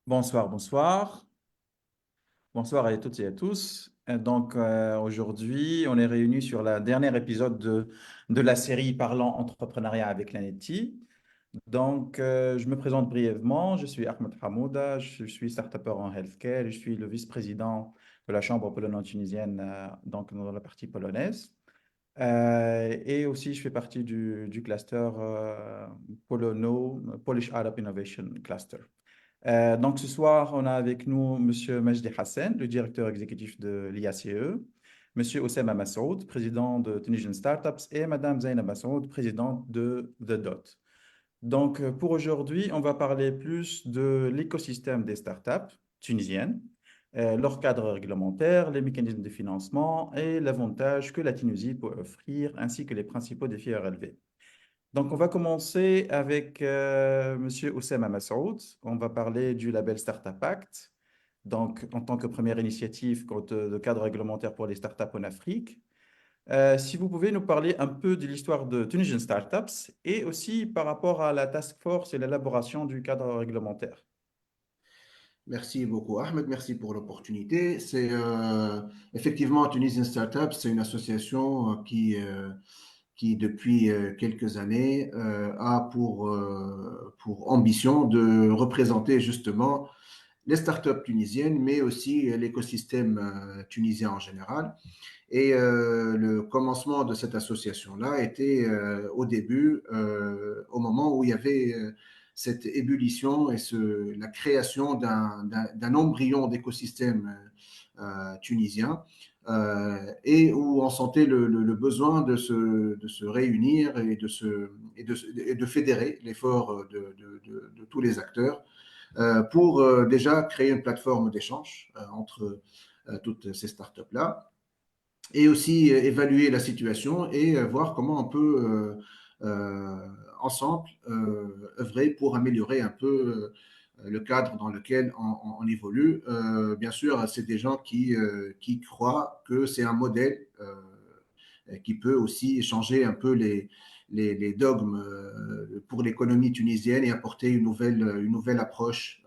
Bonsoir, bonsoir. Bonsoir à toutes et à tous. Aujourd'hui, on est réunis sur le dernier épisode de la série Parlant entrepreneuriat avec l'ANETI. Je me présente brièvement. Je suis Ahmed Hamouda, je suis start-upper en healthcare. Je suis le vice-président de la Chambre polono-tunisienne, dans la partie polonaise. Et aussi, je fais partie du cluster Polish Arab Innovation Cluster. Ce soir, on a avec nous Monsieur Majdi Hassan, le directeur exécutif de l'IACE, Monsieur Oussama Massoud, président de Tunisian Startups, et Madame Zaina Massoud, présidente de The Dot. Pour aujourd'hui, on va parler plus de l'écosystème des startups tunisiennes, leur cadre réglementaire, les mécanismes de financement et l'avantage que la Tunisie peut offrir, ainsi que les principaux défis à relever. On va commencer avec Monsieur Oussama Massoud. On va parler du label Startup Act, en tant que première initiative de cadre réglementaire pour les startups en Afrique. Si vous pouvez nous parler un peu de l'histoire de Tunisian Startups et aussi par rapport à la task force et l'élaboration du cadre réglementaire. Merci beaucoup, Ahmed. Merci pour l'opportunité. C'est effectivement Tunisian Startup, c'est une association qui depuis quelques années, a pour ambition de représenter justement les startups tunisiennes, mais aussi l'écosystème tunisien en général. Et le commencement de cette association-là était au début, au moment où il y avait cette ébullition et la création d'un embryon d'écosystème tunisien, et où on sentait le besoin de se réunir et de fédérer l'effort de tous les acteurs pour déjà créer une plateforme d'échange entre toutes ces startups-là, et aussi évaluer la situation et voir comment on peut ensemble œuvrer pour améliorer un peu le cadre dans lequel on évolue. Bien sûr, c'est des gens qui croient que c'est un modèle qui peut aussi changer un peu les dogmes pour l'économie tunisienne et apporter une nouvelle approche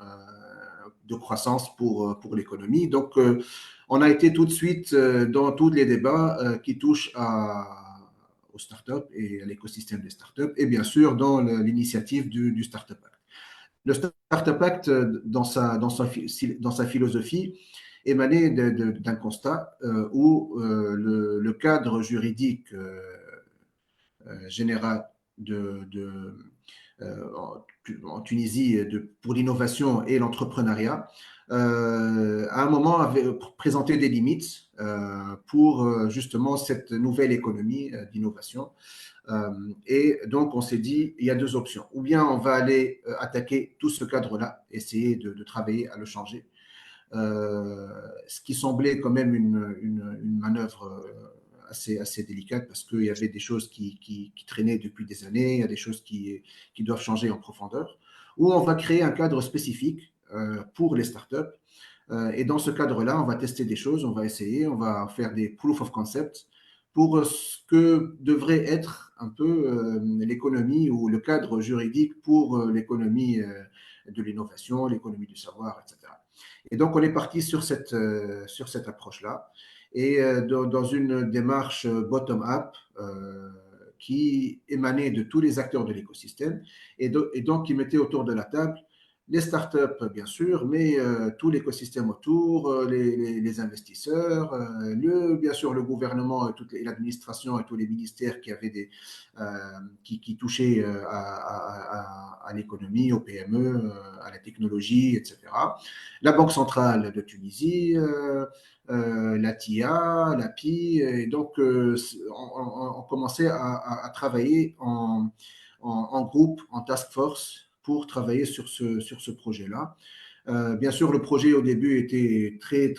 de croissance pour l'économie. Donc, on a été tout de suite dans tous les débats qui touchent aux startups et à l'écosystème des startups, et bien sûr dans l'initiative du Startup Act. Le Startup Act, dans sa philosophie, émanait d'un constat où le cadre juridique général en Tunisie pour l'innovation et l'entrepreneuriat, à un moment avait présenté des limites pour justement cette nouvelle économie d'innovation. Et donc, on s'est dit, il y a deux options. Ou bien on va aller attaquer tout ce cadre-là, essayer de travailler à le changer. Ce qui semblait quand même une manœuvre assez délicate parce qu'il y avait des choses qui traînaient depuis des années, il y a des choses qui doivent changer en profondeur, où on va créer un cadre spécifique pour les startups. Et dans ce cadre-là, on va tester des choses, on va essayer, on va faire des proof of concept pour ce que devrait être un peu l'économie ou le cadre juridique pour l'économie de l'innovation, l'économie du savoir, etc. Et donc, on est parti sur cette approche-là et dans une démarche bottom-up qui émanait de tous les acteurs de l'écosystème et donc qui mettait autour de la table les startups, bien sûr, mais tout l'écosystème autour, les investisseurs, bien sûr le gouvernement et l'administration et tous les ministères euh, qui touchaient à l'économie, aux PME, à la technologie, etc. La Banque centrale de Tunisie, la TIA, la PI, et donc on commençait à travailler en groupe, en task force, pour travailler sur ce projet-là. Bien sûr, le projet au début était très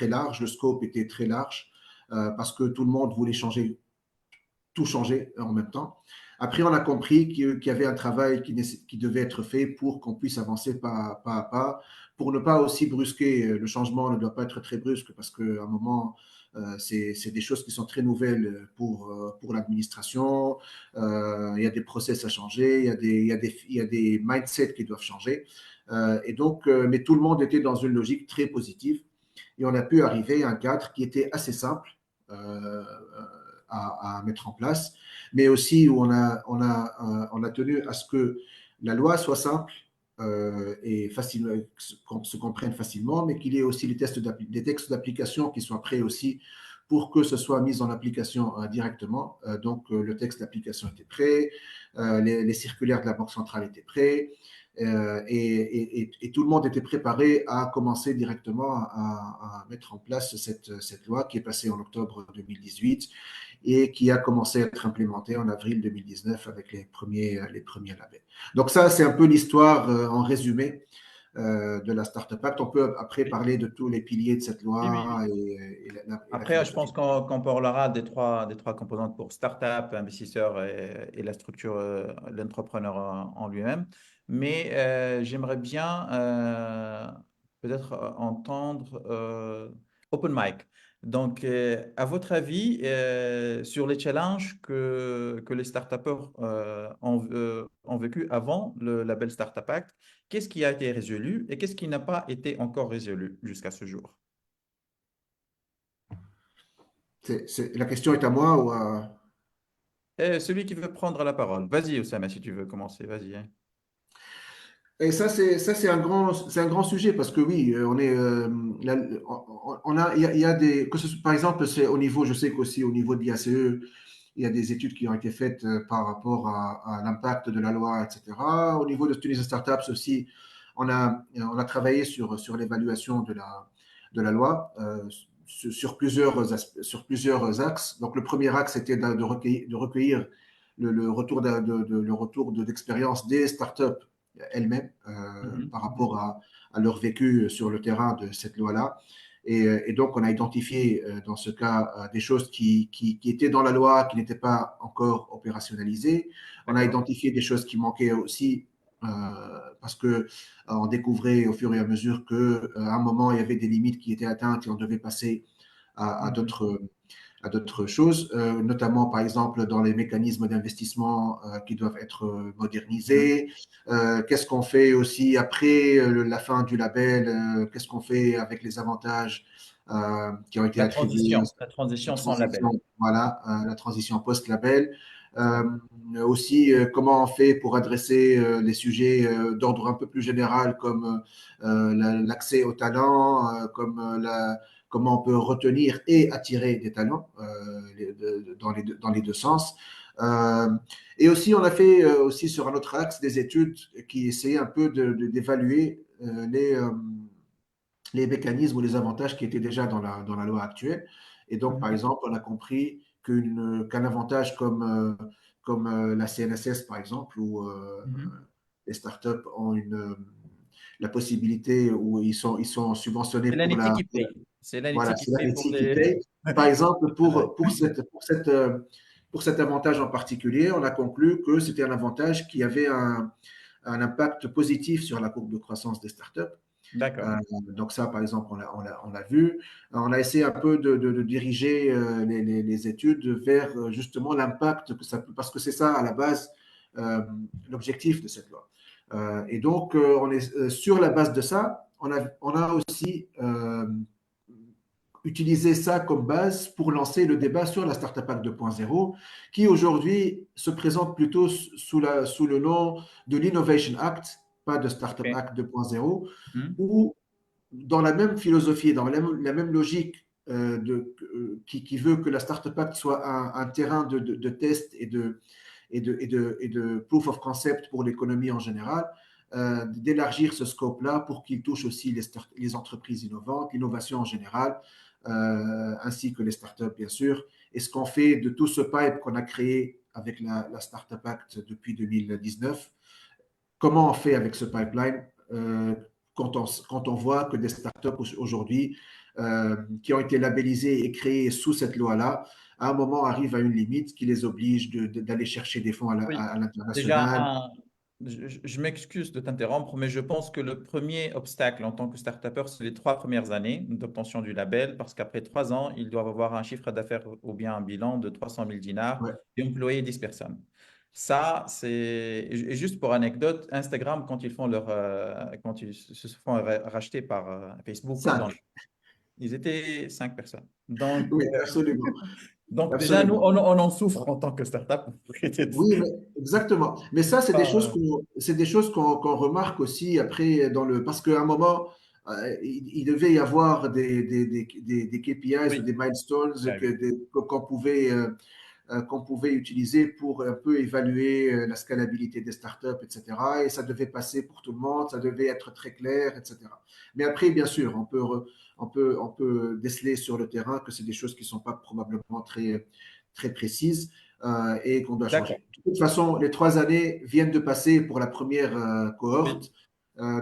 large, le scope était très large, parce que tout le monde voulait tout changer en même temps. Après, on a compris qu'il y avait un travail qui devait être fait pour qu'on puisse avancer pas à pas, pour ne pas aussi brusquer. Le changement ne doit pas être très brusque parce qu'à un moment, C'est des choses qui sont très nouvelles pour l'administration. Il y a des process à changer, il y a des mindsets qui doivent changer. Mais tout le monde était dans une logique très positive et on a pu arriver à un cadre qui était assez simple à mettre en place, mais aussi où on a tenu à ce que la loi soit simple et facile, se comprenne facilement, mais qu'il y ait aussi des textes d'application qui soient prêts aussi pour que ce soit mis en application directement. Le texte d'application était prêt, les circulaires de la Banque centrale étaient prêts, et tout le monde était préparé à commencer directement à mettre en place cette loi qui est passée en octobre 2018 et qui a commencé à être implémentée en avril 2019 avec les premiers labels. Donc ça, c'est un peu l'histoire en résumé de la Startup Act. On peut après parler de tous les piliers de cette Oui, oui. loi et la Après, je pense philosophie. qu'on parlera des trois composantes pour startup, investisseur et la structure, l'entrepreneur en lui-même. Mais j'aimerais bien peut-être entendre Open Mic. Donc, à votre avis, sur les challenges que les startupeurs ont vécu avant le label Startup Act, qu'est-ce qui a été résolu et qu'est-ce qui n'a pas été encore résolu jusqu'à ce jour? La question est à moi ou à... Celui qui veut prendre la parole. Vas-y, Oussama, si tu veux commencer, vas-y, hein. Et c'est un grand sujet parce que oui, il y a des, par exemple, c'est au niveau, je sais qu'aussi au niveau de l'IACE, il y a des études qui ont été faites par rapport à l'impact de la loi, etc. Au niveau de Tunisia Startups aussi, on a travaillé sur l'évaluation de la loi sur plusieurs axes. Donc, le premier axe, c'était de recueillir le retour le retour d'expérience des startups elles-mêmes Mhm, par mhm. rapport à leur vécu sur le terrain de cette loi-là. Et donc, on a identifié dans ce cas des choses qui étaient dans la loi, qui n'étaient pas encore opérationnalisées. On a D'accord. identifié des choses qui manquaient aussi parce que on découvrait au fur et à mesure que à un moment il y avait des limites qui étaient atteintes et on devait passer à Mhm, à d'autres choses, notamment par exemple dans les mécanismes d'investissement qui doivent être mhm. modernisés. Qu'est-ce qu'on fait aussi après la fin du label? Qu'est-ce qu'on fait avec les avantages qui ont été attribués? La La transition sans transition, label. voilà, la transition post-label. Euh, Aussi, comment on fait pour adresser les sujets d'ordre un peu plus général comme l'accès aux talents, comment on peut retenir et attirer des talents dans les deux sens. Euh, et aussi, on a fait aussi sur un autre axe des études qui essayaient un peu d'évaluer les mécanismes ou les avantages qui étaient déjà dans la loi actuelle. Et donc, par Mhm, exemple, on a compris qu'un avantage comme la CNSS, par exemple, où mhm. les startups ont la possibilité, où ils sont subventionnés C'est pour l'NETI la... qui paye. C'est Voilà, l'NETI qui c'est paye pour l'ANETI qui les. paye. Par exemple, Ouais. pour cet avantage en particulier, on a conclu que c'était un avantage qui avait un impact positif sur la courbe de croissance des startups. Euh, D'accord. donc ça, par exemple, on l'a vu. On a essayé un peu de diriger les études vers justement l'impact que ça peut, parce que c'est ça à la base euh, l'objectif de cette loi. On est sur la base de ça, on a aussi utilisé ça comme base pour lancer le débat sur la Startup Act 2.0, qui aujourd'hui se présente plutôt sous le nom de l'Innovation Act, pas de Startup Ok. Act 2.0, Mhm. où dans la même philosophie, dans la même logique qui veut que la Startup Act soit un terrain de test et de proof of concept pour l'économie en général, d'élargir ce scope-là pour qu'il touche aussi les entreprises innovantes, l'innovation en général, ainsi que les startups, bien sûr. Et ce qu'on fait de tout ce pipe qu'on a créé avec la Startup Act depuis 2019, comment on fait avec ce pipeline quand on voit que des startups aujourd'hui qui ont été labellisées et créées sous cette loi-là, à un moment arrivent à une limite qui les oblige d'aller chercher des fonds Oui. à Déjà, l'international. je m'excuse de t'interrompre, mais je pense que le premier obstacle en tant que start-upper, c'est les 3 premières années d'obtention du label, parce qu'après 3 ans, ils doivent avoir un chiffre d'affaires ou bien un bilan de 300 000 dinars Ouais, et employer 10 personnes. Ça, c'est. Et juste pour anecdote, Instagram, quand ils font quand ils se font racheter par Facebook, cinq. ils étaient 5 personnes. Donc, Oui, absolument. donc déjà, nous, Absolument. on en souffre en tant que start-up. Oui, mais exactement. Mais ça, Ah, c'est des choses qu'on remarque aussi après parce qu'à un moment, il devait y avoir des KPIs ou oui, des milestones oui. qu'on pouvait utiliser pour un peu évaluer la scalabilité des startups, etc. Et ça devait passer pour tout le monde, ça devait être très clair, etc. Mais après, bien sûr, on peut déceler sur le terrain que c'est des choses qui ne sont pas probablement très précises et qu'on doit D'accord. changer. De toute façon, les 3 années viennent de passer pour la première Oui, cohorte.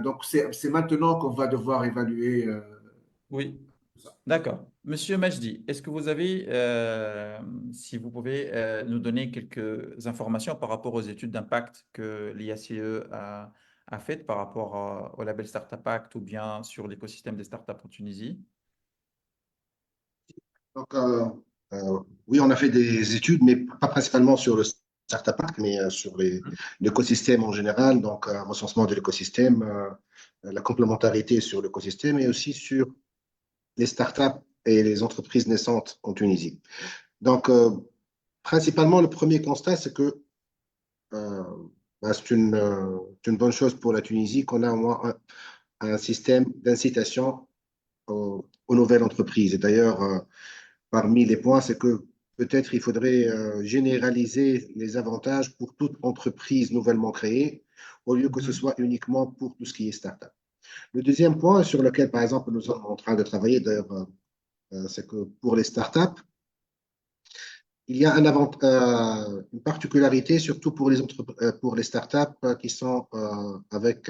Donc, c'est maintenant qu'on va devoir évaluer oui. ça. D'accord. Monsieur Majdi, est-ce que vous avez, si vous pouvez nous donner quelques informations par rapport aux études d'impact que l'IACE a faites par rapport au label Startup Act ou bien sur l'écosystème des startups en Tunisie? Donc, oui, on a fait des études, mais pas principalement sur le Startup Pack, mais sur l'écosystème en général, donc recensement de l'écosystème, la complémentarité sur l'écosystème et aussi sur les startups et les entreprises naissantes en Tunisie. Donc, principalement, le premier constat, c'est que euh, c'est une bonne chose pour la Tunisie qu'on a au moins un système d'incitation aux nouvelles entreprises. Et d'ailleurs, parmi les points, c'est que peut-être il faudrait généraliser les avantages pour toute entreprise nouvellement créée, au lieu que ce Mhm. soit uniquement pour tout ce qui est startup. Le deuxième point sur lequel, par exemple, nous sommes en train de travailler, d'ailleurs, c'est que pour les startups, il y a une particularité, surtout pour les startups qui sont avec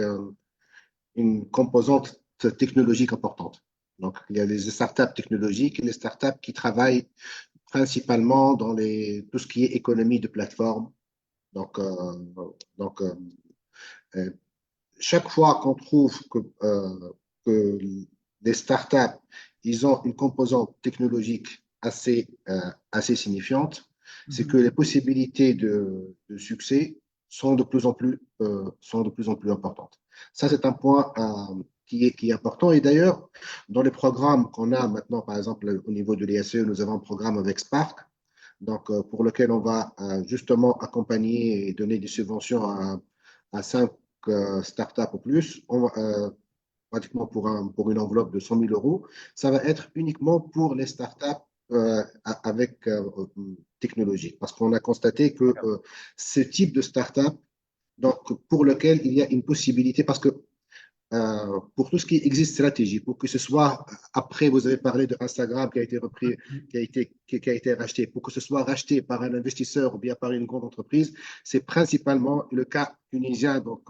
une composante technologique importante. Donc, il y a les startups technologiques et les startups qui travaillent principalement dans tout ce qui est économie de plateforme. Donc, donc euh, chaque fois qu'on trouve que les startups, ils ont une composante technologique assez signifiante, c'est que Mhm. les possibilités de succès sont de plus en plus importantes. Ça, c'est un point qui est important. Et d'ailleurs, dans les programmes qu'on a maintenant, par exemple, au niveau de l'ISE, nous avons un programme avec Spark, donc, pour lequel on va justement accompagner et donner des subventions à 5 startups ou plus, pratiquement pour une enveloppe de 100 000 euros. Ça va être uniquement pour les startups avec technologie, parce qu'on a constaté que ce type de startup, donc pour lequel il y a une possibilité, parce que pour tout ce qui existe stratégie, pour que ce soit, après, vous avez parlé de Instagram qui a été repris, qui a été racheté, pour que ce soit racheté par un investisseur ou bien par une grande entreprise, c'est principalement le cas tunisien, donc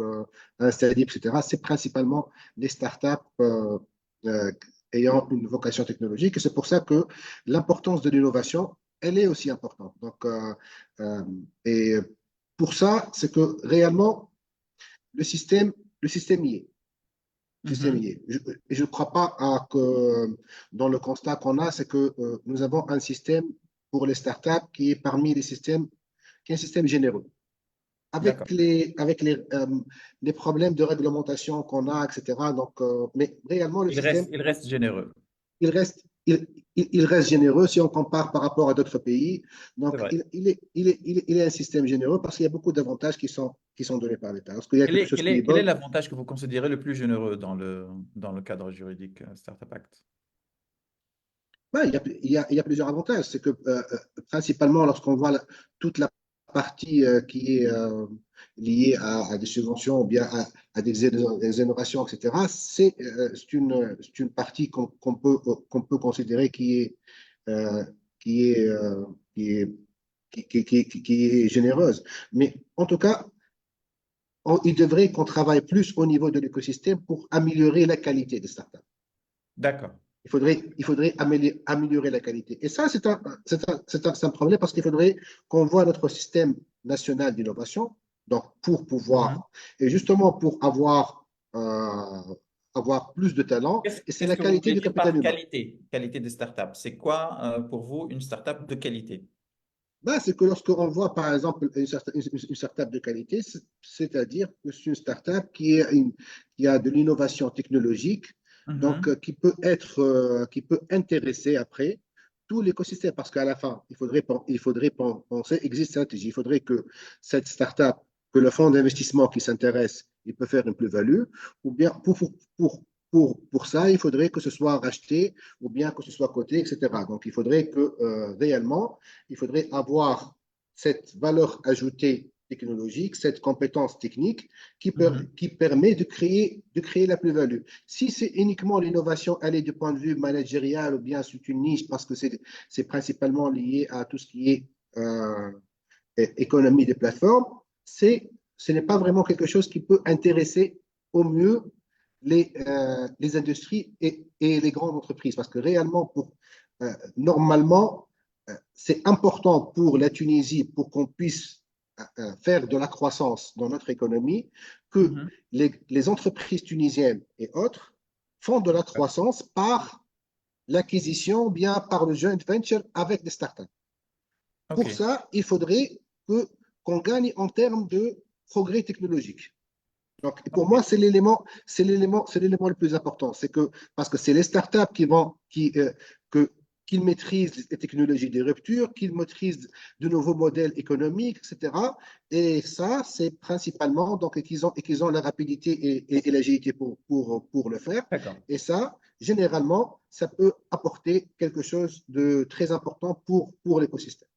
Instadip, etc. C'est principalement les startups ayant une vocation technologique. Et c'est pour ça que l'importance de l'innovation, elle est aussi importante. Donc, euh, et pour ça, c'est que réellement, le système, le système y est système Mhm. y est. Je ne crois pas que dans le constat qu'on a, c'est que nous avons un système pour les startups qui est parmi les systèmes, qui est un système généreux. D'accord. Avec les problèmes de réglementation qu'on a, etc. Donc, mais réellement, le système, Il reste généreux. il reste, il reste généreux si on compare par rapport à d'autres pays. C'est Donc, vrai. il est un système généreux parce qu'il y a beaucoup d'avantages qui sont donnés par l'État. Lorsqu'il y a quelque chose qui est Quel est bon, l'avantage que vous considérez le plus généreux dans le cadre juridique Startup Act? ouais, il y a plusieurs avantages. C'est que principalement, lorsqu'on voit toute la partie qui est liée à des subventions ou bien à des exonérations, etc., c'est une partie qu'on peut considérer euh, qui est, euh, qui est, qui est généreuse. Mais en tout cas, il devrait qu'on travaille plus au niveau de l'écosystème pour améliorer la qualité des startups. D'accord. Il faudrait améliorer la qualité. Et ça, c'est un problème parce qu'il faudrait qu'on voit notre système national d'innovation. Donc, pour pouvoir, et justement pour avoir plus de talent, et c'est Qu'est-ce la que vous qualité voulez du dire capital par humain. qualité, qualité des startups? C'est quoi pour vous une startup de qualité? Ben, c'est que lorsqu'on voit, par exemple, une startup de qualité, c'est-à-dire que c'est une startup qui a de l'innovation technologique, donc Mhm, qui peut intéresser après tout l'écosystème. Parce qu'à la fin, il faudrait penser, existe stratégie. Il faudrait que cette startup, que le fonds d'investissement qui s'intéresse, il peut faire une plus-value, ou bien pour ça, il faudrait que ce soit racheté, ou bien que ce soit coté, etc. Donc, il faudrait que réellement, il faudrait avoir cette valeur ajoutée technologique, cette compétence technique mhm. qui permet de créer la plus-value. Si c'est uniquement l'innovation, elle est du point de vue managérial ou bien c'est une niche parce que c'est principalement lié à tout ce qui est économie des plateformes, ce n'est pas vraiment quelque chose qui peut intéresser au mieux les industries et les grandes entreprises. Parce que réellement, normalement, c'est important pour la Tunisie, pour qu'on puisse faire de la croissance dans notre économie, que Mhm. les entreprises tunisiennes et autres font de la D'accord. croissance par l'acquisition, bien par le joint venture avec des startups. Ok, Pour ça, il faudrait qu'on gagne en termes de progrès technologique. Donc, pour moi, ok. c'est l'élément le plus important. C'est que, parce que c'est les startups qu'ils maîtrisent les technologies des ruptures, qu'ils maîtrisent de nouveaux modèles économiques, etc. Et ça, c'est principalement, donc, et qu'ils ont la rapidité et l'agilité pour le faire. D'accord. Et ça, généralement, ça peut apporter quelque chose de très important pour l'écosystème.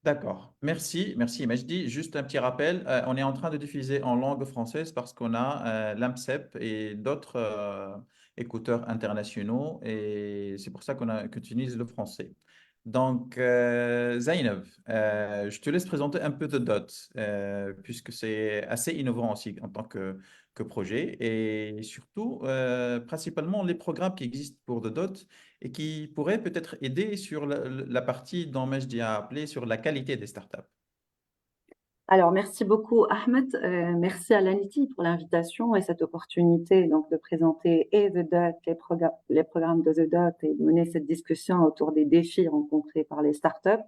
D'accord. Merci, merci Majdi. Juste un petit rappel, on est en train de diffuser en langue française parce qu'on a l'AMCEP et d'autres écouteurs internationaux et c'est pour ça que tu utilises le français. Donc, Zainab, je te laisse présenter un peu de DOT puisque c'est assez innovant aussi en tant que projet et surtout, principalement les programmes qui existent pour The Dot et qui pourrait peut-être aider sur la partie dont Majdi a appelé sur la qualité des startups. Alors, merci beaucoup, Ahmed. Merci à l'ANITI pour l'invitation et cette opportunité donc, de présenter et The Dot, les programmes de The Dot et de mener cette discussion autour des défis rencontrés par les startups.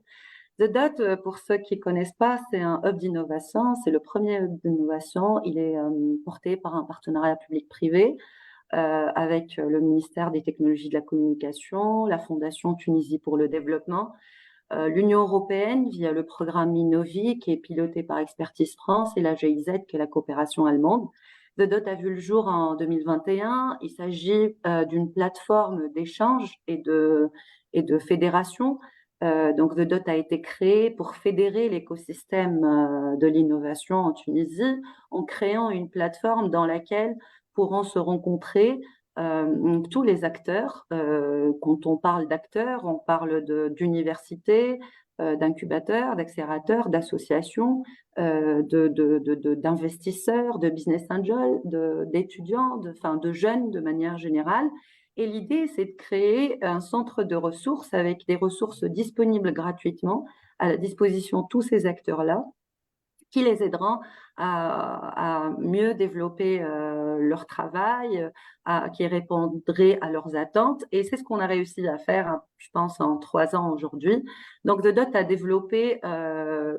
The Dot, pour ceux qui ne connaissent pas, c'est un hub d'innovation. C'est le premier hub d'innovation. Il est porté par un partenariat public-privé avec le ministère des Technologies de la Communication, la Fondation Tunisie pour le développement, l'Union européenne via le programme Innovi qui est piloté par Expertise France et la GIZ qui est la coopération allemande. The Dot a vu le jour en 2021. Il s'agit d'une plateforme d'échange et de fédération. Donc The Dot a été créé pour fédérer l'écosystème de l'innovation en Tunisie en créant une plateforme dans laquelle pourront se rencontrer tous les acteurs. Quand on parle d'acteurs, on parle d'universités, d'incubateurs, d'accélérateurs, d'associations, d'investisseurs, de business angels, d'étudiants, de jeunes de manière générale. Et l'idée, c'est de créer un centre de ressources avec des ressources disponibles gratuitement à la disposition de tous ces acteurs-là qui les aideront à mieux développer leur travail, qui répondraient à leurs attentes. Et c'est ce qu'on a réussi à faire, je pense, en 3 ans aujourd'hui. Donc, The Dot a développé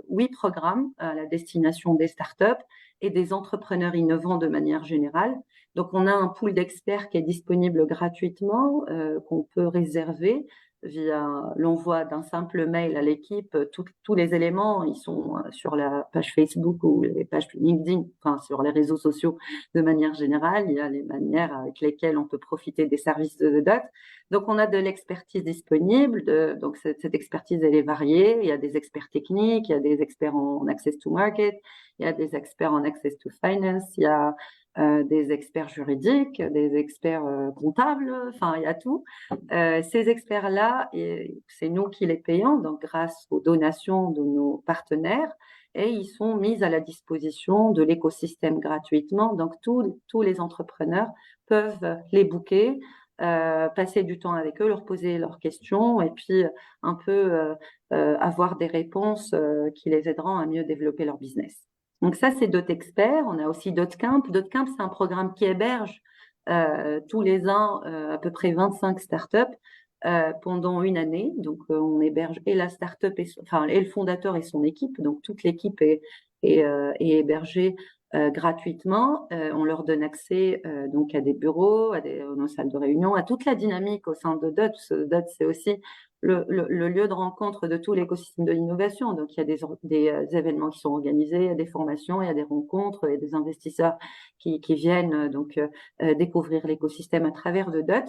8 programmes à la destination des startups et des entrepreneurs innovants de manière générale. Donc, on a un pool d'experts qui est disponible gratuitement, qu'on peut réserver via l'envoi d'un simple mail à l'équipe. Tous les éléments, ils sont sur la page Facebook ou les pages LinkedIn, enfin sur les réseaux sociaux de manière générale. Il y a les manières avec lesquelles on peut profiter des services de The Dot. Donc, on a de l'expertise disponible. Donc, cette expertise, elle est variée. Il y a des experts techniques, il y a des experts en access to market, il y a des experts en access to finance, il y a des experts juridiques, des experts comptables, enfin, il y a tout. Ces experts-là, c'est nous qui les payons, donc grâce aux donations de nos partenaires, et ils sont mis à la disposition de l'écosystème gratuitement. Donc, tous les entrepreneurs peuvent les booker, passer du temps avec eux, leur poser leurs questions et puis un peu avoir des réponses qui les aideront à mieux développer leur business. Donc ça, c'est DotExpert. On a aussi DotCamp. DotCamp, c'est un programme qui héberge tous les ans à peu près 25 startups pendant une année. Donc on héberge et la startup, et le fondateur et son équipe. Donc toute l'équipe est hébergée gratuitement. On leur donne accès donc à des bureaux, à nos salles de réunion, à toute la dynamique au sein de Dot. Dot, c'est aussi le lieu de rencontre de tout l'écosystème de l'innovation. Donc, il y a des événements qui sont organisés, il y a des formations, il y a des rencontres, il y a des investisseurs qui viennent découvrir l'écosystème à travers de Dot.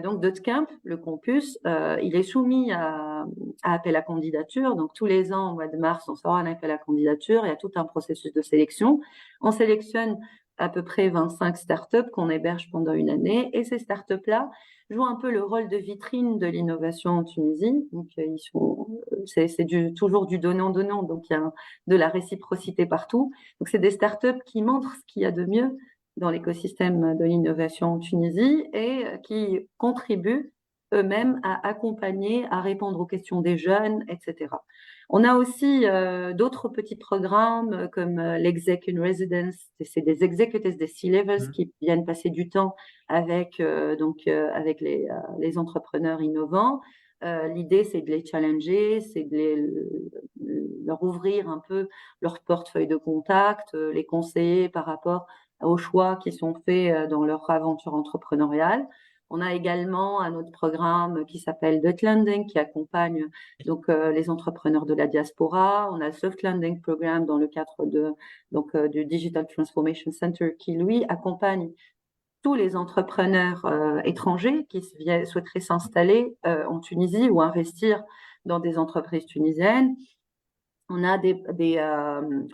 Donc, DotCamp, le campus, il est soumis à appel à candidature. Donc, tous les ans, au mois de mars, on sort un appel à candidature. Il y a tout un processus de sélection. On sélectionne à peu près 25 startups qu'on héberge pendant une année. Et ces startups-là jouent un peu le rôle de vitrine de l'innovation en Tunisie. Donc, c'est toujours du donnant-donnant. Donc, il y a de la réciprocité partout. Donc, c'est des startups qui montrent ce qu'il y a de mieux dans l'écosystème de l'innovation en Tunisie et qui contribuent eux-mêmes à accompagner, à répondre aux questions des jeunes, etc. On a aussi d'autres petits programmes comme l'Exec in Residence, c'est des executives des C-levels qui viennent passer du temps avec les entrepreneurs innovants. L'idée, c'est de les challenger, c'est de leur ouvrir un peu leur portefeuille de contacts, les conseiller par rapport aux choix qui sont faits dans leur aventure entrepreneuriale. On a également un autre programme qui s'appelle Dot Landing qui accompagne donc les entrepreneurs de la diaspora. On a le Soft Landing Programme dans le cadre du Digital Transformation Center qui lui accompagne tous les entrepreneurs étrangers qui souhaiteraient s'installer en Tunisie ou investir dans des entreprises tunisiennes. On a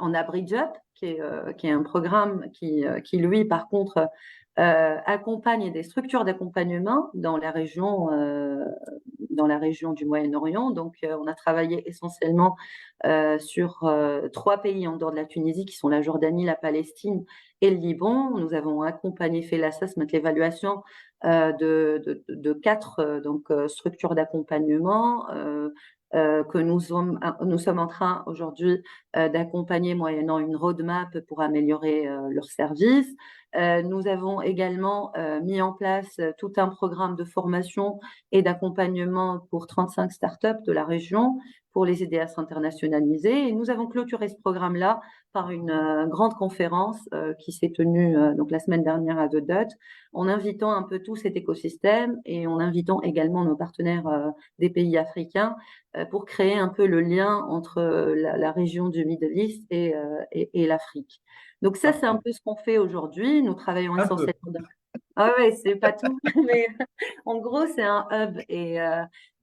on a BridgeUp qui est un programme qui lui, par contre, accompagne des structures d'accompagnement dans la région du Moyen-Orient. Donc, on a travaillé essentiellement sur 3 pays en dehors de la Tunisie, qui sont la Jordanie, la Palestine et le Liban. Nous avons accompagné, fait l'assessment, l'évaluation de 4 structures d'accompagnement que nous sommes en train aujourd'hui d'accompagner moyennant une roadmap pour améliorer leurs services. Nous avons également mis en place tout un programme de formation et d'accompagnement pour 35 startups de la région pour les aider à s'internationaliser. Et nous avons clôturé ce programme-là par une grande conférence qui s'est tenue donc la semaine dernière à The Dot, en invitant un peu tout cet écosystème et en invitant également nos partenaires des pays africains pour créer un peu le lien entre la région du Middle East et l'Afrique. Donc ça, c'est un peu ce qu'on fait aujourd'hui. Nous travaillons essentiellement dans... Ah ouais, c'est pas tout, mais en gros, c'est un hub et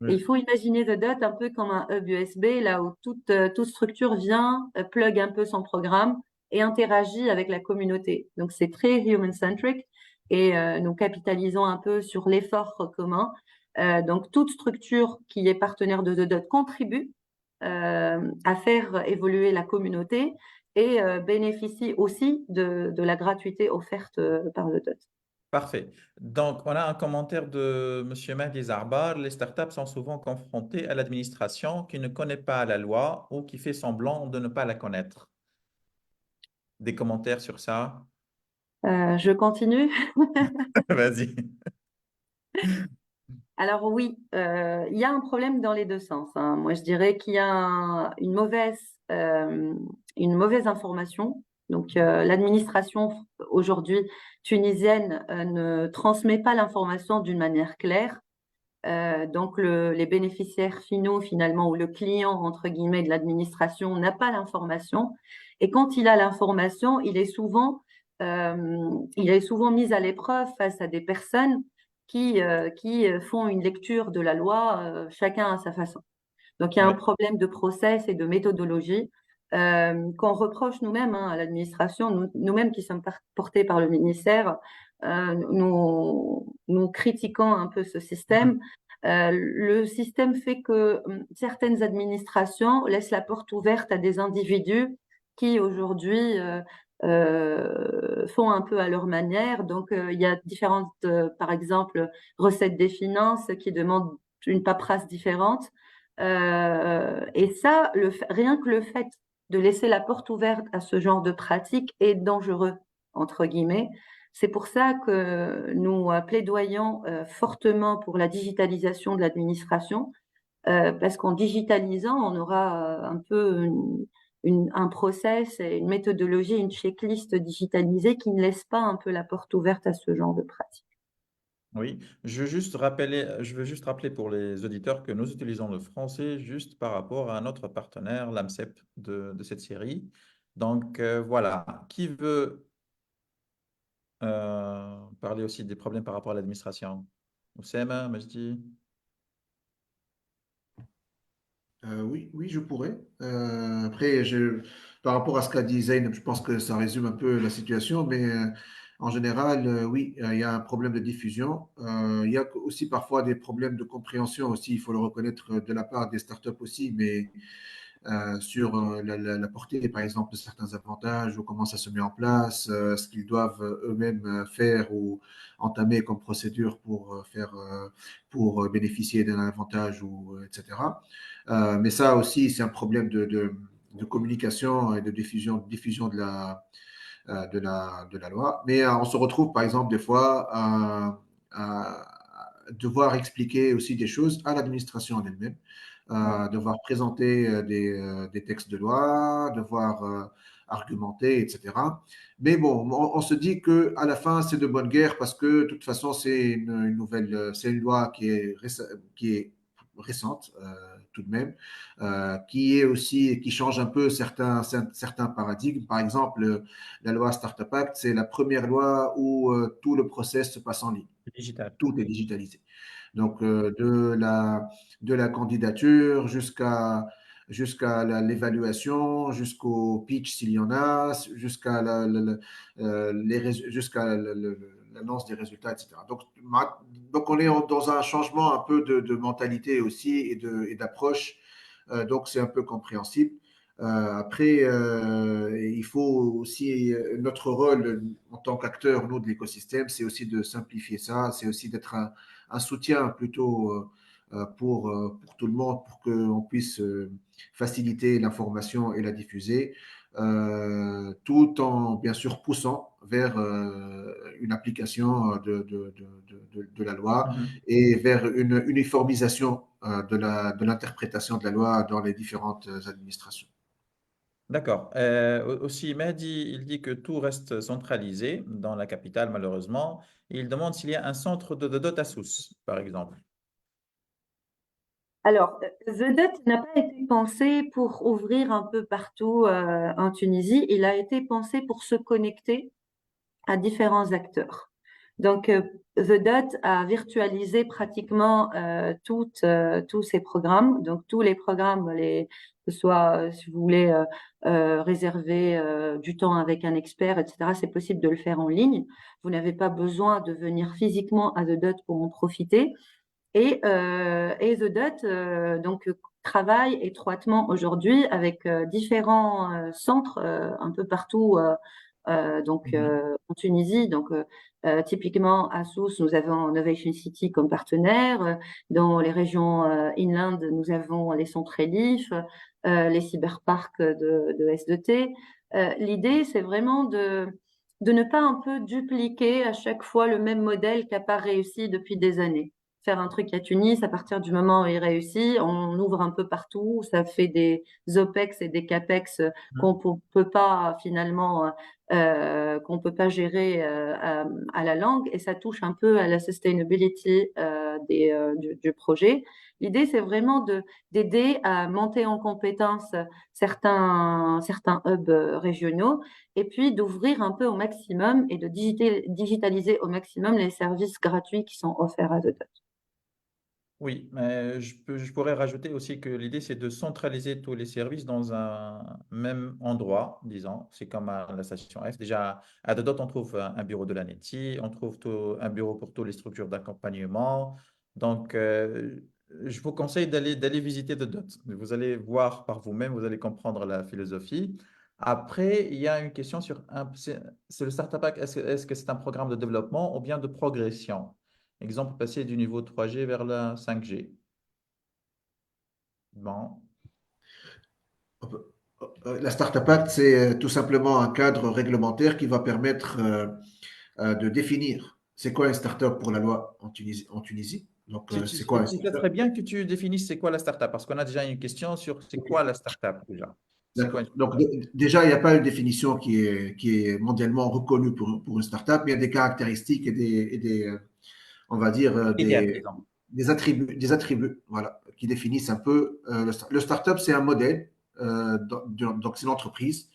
il faut imaginer The Dot un peu comme un hub USB, là où toute structure vient, plug un peu son programme et interagit avec la communauté. Donc c'est très human-centric et nous capitalisons un peu sur l'effort commun. Donc toute structure qui est partenaire de The Dot contribue à faire évoluer la communauté et bénéficie aussi de la gratuité offerte par The Dot. Parfait. Donc, on a un commentaire de M. Mahdi Zarbar. Les startups sont souvent confrontées à l'administration qui ne connaît pas la loi ou qui fait semblant de ne pas la connaître. Des commentaires sur ça? Je continue. Vas-y. Alors oui, il y a un problème dans les deux sens, hein. Moi, je dirais qu'il y a une mauvaise information. Donc, l'administration aujourd'hui tunisienne ne transmet pas l'information d'une manière claire. Donc, les bénéficiaires finaux, finalement, ou le client, entre guillemets, de l'administration n'a pas l'information. Et quand il a l'information, il est souvent mis à l'épreuve face à des personnes qui font une lecture de la loi, chacun à sa façon. Donc, il y a un problème de process et de méthodologie qu'on reproche nous-mêmes à l'administration, nous-mêmes qui sommes portés par le ministère, nous critiquons un peu ce système. Le système fait que certaines administrations laissent la porte ouverte à des individus qui aujourd'hui font un peu à leur manière. Donc, il y a différentes, par exemple, recettes des finances qui demandent une paperasse différente. Et ça, rien que le fait de laisser la porte ouverte à ce genre de pratique est dangereux, entre guillemets. C'est pour ça que nous plaidoyons fortement pour la digitalisation de l'administration, parce qu'en digitalisant, on aura un peu un process, et une méthodologie, une checklist digitalisée qui ne laisse pas un peu la porte ouverte à ce genre de pratique. Oui, je veux juste rappeler pour les auditeurs que nous utilisons le français juste par rapport à notre partenaire, l'AMCEP, de cette série. Donc voilà, qui veut parler aussi des problèmes par rapport à l'administration? Oussama, Majdi? Oui, oui, je pourrais. Après, par rapport à ce qu'a dit Zayn, je pense que ça résume un peu la situation, mais en général, oui, il y a un problème de diffusion. Il y a aussi parfois des problèmes de compréhension aussi, il faut le reconnaître de la part des startups aussi, mais sur la portée, par exemple, de certains avantages ou comment ça se met en place, ce qu'ils doivent eux-mêmes faire ou entamer comme procédure pour bénéficier d'un avantage ou etc. Mais ça aussi, c'est un problème de communication et de diffusion de la loi. Mais on se retrouve, par exemple, des fois à devoir expliquer aussi des choses à l'administration en elle-même, Oui. devoir présenter des textes de loi, devoir argumenter, etc. Mais bon, on se dit que à la fin, c'est de bonne guerre parce que de toute façon, c'est une loi qui est récente tout de même, qui change un peu certains paradigmes. Par exemple, la loi Startup Act, c'est la première loi où tout le process se passe en ligne. Digital. Tout est digitalisé. Donc, de la candidature jusqu'à l'évaluation, jusqu'au pitch s'il y en a, jusqu'à l'annonce des résultats, etc. Donc on est dans un changement un peu de mentalité aussi et d'approche. Donc, c'est un peu compréhensible. Après, il faut aussi, notre rôle en tant qu'acteur, nous, de l'écosystème, c'est aussi de simplifier ça, c'est aussi d'être un soutien plutôt pour tout le monde, pour qu'on puisse faciliter l'information et la diffuser, tout en bien sûr poussant vers une application de la loi Mhm. et vers une uniformisation de l'interprétation de la loi dans les différentes administrations. D'accord. Aussi, Mehdi, il dit que tout reste centralisé dans la capitale, malheureusement. Il demande s'il y a un centre de dot à Sousse, par exemple. Alors, The Dot n'a pas été pensé pour ouvrir un peu partout en Tunisie. Il a été pensé pour se connecter à différents acteurs. Donc, The Dot a virtualisé pratiquement tous ces programmes. Donc, tous les programmes, que ce soit, si vous voulez, réserver du temps avec un expert, etc., c'est possible de le faire en ligne. Vous n'avez pas besoin de venir physiquement à The Dot pour en profiter. Et The Dot travaille étroitement aujourd'hui avec différents centres un peu partout Mhm. en Tunisie. Typiquement à Sousse, nous avons Innovation City comme partenaire. Dans les régions inland, nous avons les centres Elif, les cyberparks de S2T. L'idée, c'est vraiment de ne pas un peu dupliquer à chaque fois le même modèle qui n'a pas réussi depuis des années. Faire un truc à Tunis, à partir du moment où il réussit, on ouvre un peu partout, ça fait des OPEX et des CAPEX peut pas finalement qu'on peut pas gérer à la langue, et ça touche un peu à la sustainability du projet. L'idée, c'est vraiment d'aider à monter en compétence certains hubs régionaux, et puis d'ouvrir un peu au maximum et de digitaliser au maximum les services gratuits qui sont offerts à The Dot. Oui, mais je pourrais rajouter aussi que l'idée, c'est de centraliser tous les services dans un même endroit, disons. C'est comme à la station F. Déjà, à Dodot, on trouve un bureau de la NETI, on trouve un bureau pour toutes les structures d'accompagnement. Donc, je vous conseille d'aller visiter Dodot. Vous allez voir par vous-même, vous allez comprendre la philosophie. Après, il y a une question sur c'est le Startup Pack. Est-ce que c'est un programme de développement ou bien de progression? Exemple, passer du niveau 3G vers la 5G. Bon, La Startup Act, c'est tout simplement un cadre réglementaire qui va permettre de définir c'est quoi une startup pour la loi en Tunisie. Donc, c'est quoi une Ça startup? serait bien que tu définisses c'est quoi la startup, parce qu'on a déjà une question sur c'est quoi la startup déjà. C'est quoi D'accord. une Donc, startup? déjà, il n'y a pas une définition qui est mondialement reconnue pour une startup, mais il y a des caractéristiques on va dire, Critères, par exemple. des attributs voilà, qui définissent un peu le startup, c'est un modèle, donc c'est une entreprise,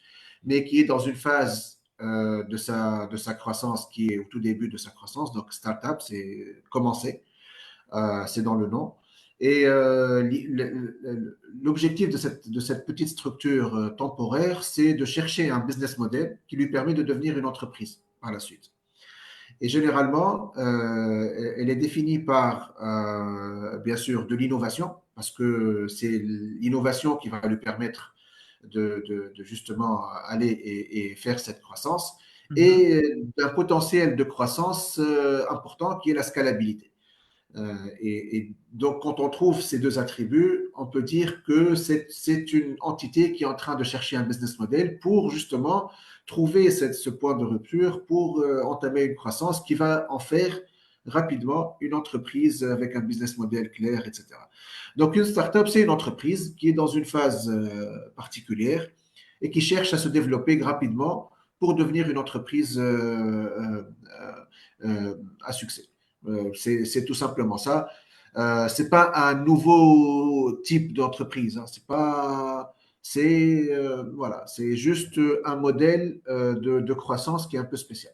mais qui est dans une phase de sa croissance qui est au tout début de sa croissance. Donc, startup, c'est commencer, c'est dans le nom. Et l'objectif de cette petite structure temporaire, c'est de chercher un business model qui lui permet de devenir une entreprise par la suite. Et généralement, elle est définie par, bien sûr, de l'innovation, parce que c'est l'innovation qui va lui permettre de justement aller et faire cette croissance, Mhm. et d'un potentiel de croissance important qui est la scalabilité. Et donc, quand on trouve ces deux attributs, on peut dire que c'est une entité qui est en train de chercher un business model pour justement trouver ce point de rupture, pour entamer une croissance qui va en faire rapidement une entreprise avec un business model clair, etc. Donc, une startup, c'est une entreprise qui est dans une phase particulière et qui cherche à se développer rapidement pour devenir une entreprise à succès. C'est tout simplement ça. C'est pas un nouveau type d'entreprise. Hein. C'est pas, c'est voilà, c'est juste un modèle de croissance qui est un peu spécial.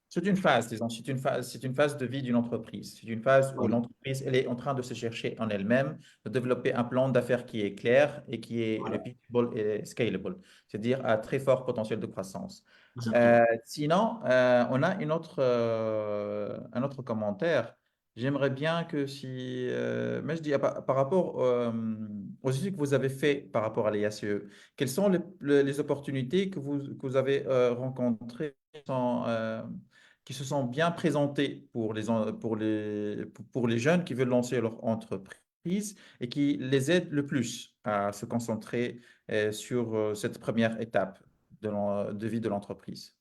C'est une phase, disons, c'est une phase de vie d'une entreprise. C'est une phase où Voilà. l'entreprise, elle est en train de se chercher en elle-même, de développer un plan d'affaires qui est clair et qui est Voilà. repeatable et scalable, c'est-à-dire à très fort potentiel de croissance. Exactement. Sinon, on a un autre commentaire. J'aimerais bien que si, mais je dis par rapport aux études que vous avez fait par rapport à l'IACE, quelles sont les opportunités que vous avez rencontrées qui se sont bien présentées pour les jeunes qui veulent lancer leur entreprise et qui les aident le plus à se concentrer sur cette première étape de vie de l'entreprise.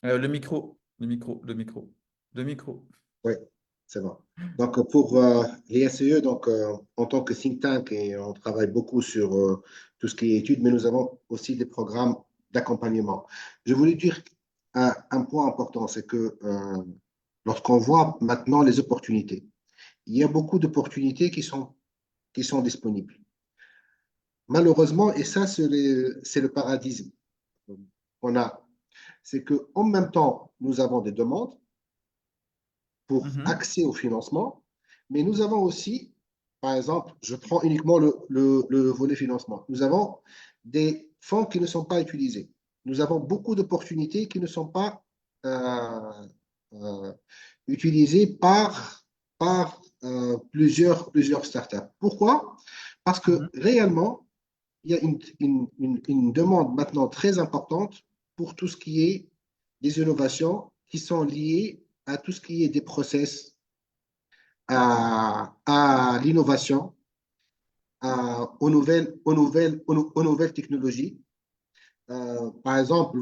Le micro. Oui, c'est bon. Donc, pour l'ISCE, donc, en tant que think tank, et on travaille beaucoup sur tout ce qui est études, mais nous avons aussi des programmes d'accompagnement. Je voulais dire un point important, c'est que lorsqu'on voit maintenant les opportunités, il y a beaucoup d'opportunités qui sont disponibles. Malheureusement, et ça, c'est le paradigme qu'on a, c'est qu'en même temps, nous avons des demandes pour Mhm. accès au financement, mais nous avons aussi, par exemple, je prends uniquement le volet financement, nous avons des fonds qui ne sont pas utilisés. Nous avons beaucoup d'opportunités qui ne sont pas euh, utilisées par plusieurs startups. Pourquoi? Parce que Mhm. réellement, il y a une demande maintenant très importante pour tout ce qui est des innovations qui sont liées à tout ce qui est des process, à l'innovation, aux nouvelles technologies. Par exemple,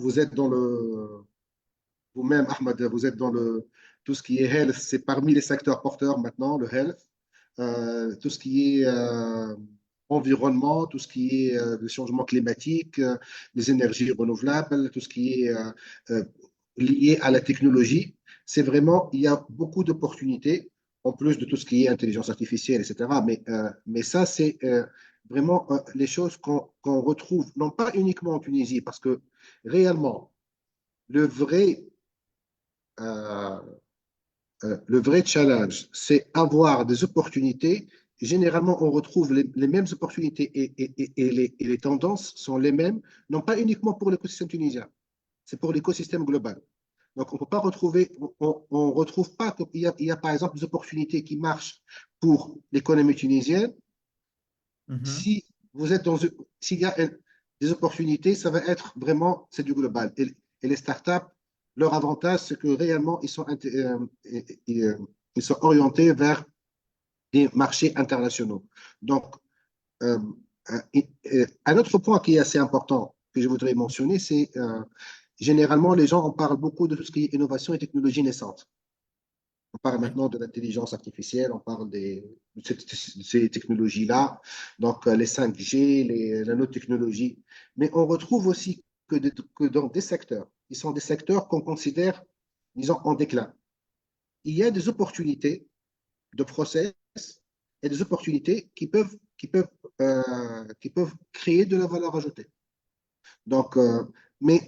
vous-même, Ahmed, vous êtes dans tout ce qui est health, c'est parmi les secteurs porteurs maintenant, le health. Tout ce qui est environnement, tout ce qui est le changement climatique, les énergies renouvelables, tout ce qui est euh, lié à la technologie. C'est vraiment, il y a beaucoup d'opportunités, en plus de tout ce qui est intelligence artificielle, etc. Mais ça, c'est vraiment les choses qu'on retrouve, non pas uniquement en Tunisie, parce que réellement, le vrai, euh, le vrai challenge, c'est avoir des opportunités. Généralement, on retrouve les mêmes opportunités et les tendances sont les mêmes, non pas uniquement pour l'écosystème tunisien, c'est pour l'écosystème global. Donc, on peut pas retrouver, on retrouve pas il y a par exemple des opportunités qui marchent pour l'économie tunisienne. Mhm. Si vous êtes s'il y a des opportunités, ça va être vraiment, c'est du global. Et les startups, leur avantage, c'est que réellement, ils sont orientés vers des marchés internationaux. Donc, euh, Un autre point qui est assez important que je voudrais mentionner, c'est généralement les gens en parlent beaucoup de tout ce qui est innovation et technologie naissante. On parle Oui. maintenant de l'intelligence artificielle, on parle de ces technologies-là, donc les 5G, les nanotechnologies. Mais on retrouve aussi que dans des secteurs, qui sont des secteurs qu'on considère, disons, en déclin, il y a des opportunités de process et des opportunités qui peuvent créer de la valeur ajoutée. Donc, mais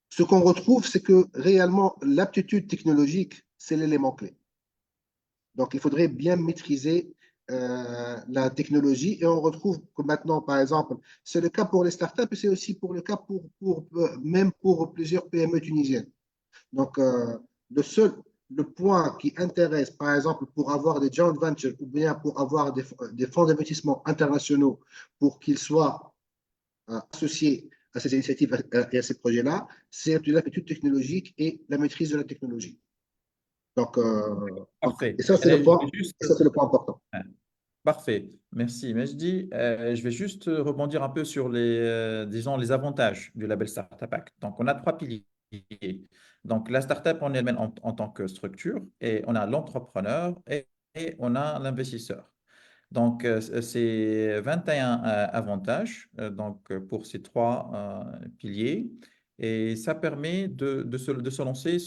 ce qu'on retrouve, c'est que réellement, l'aptitude technologique, c'est l'élément clé. Donc, il faudrait bien maîtriser la technologie et on retrouve que maintenant, par exemple, c'est le cas pour les startups et c'est aussi pour le cas même pour plusieurs PME tunisiennes. Donc, le point qui intéresse, par exemple, pour avoir des joint ventures ou bien pour avoir des fonds d'investissement internationaux pour qu'ils soient associés à ces initiatives et à ces projets-là, c'est l'aptitude technologique et la maîtrise de la technologie. Donc, Parfait. et ça, c'est le Je point, vais juste... et ça, c'est le point important. Parfait, merci. Mais je vais juste rebondir un peu sur disons, les avantages du label Startup Act. Donc, on a trois piliers. Donc, la startup en elle-même en tant que structure, et on a l'entrepreneur et on a l'investisseur. Donc, c'est 21 avantages pour ces trois piliers. Et ça permet de se lancer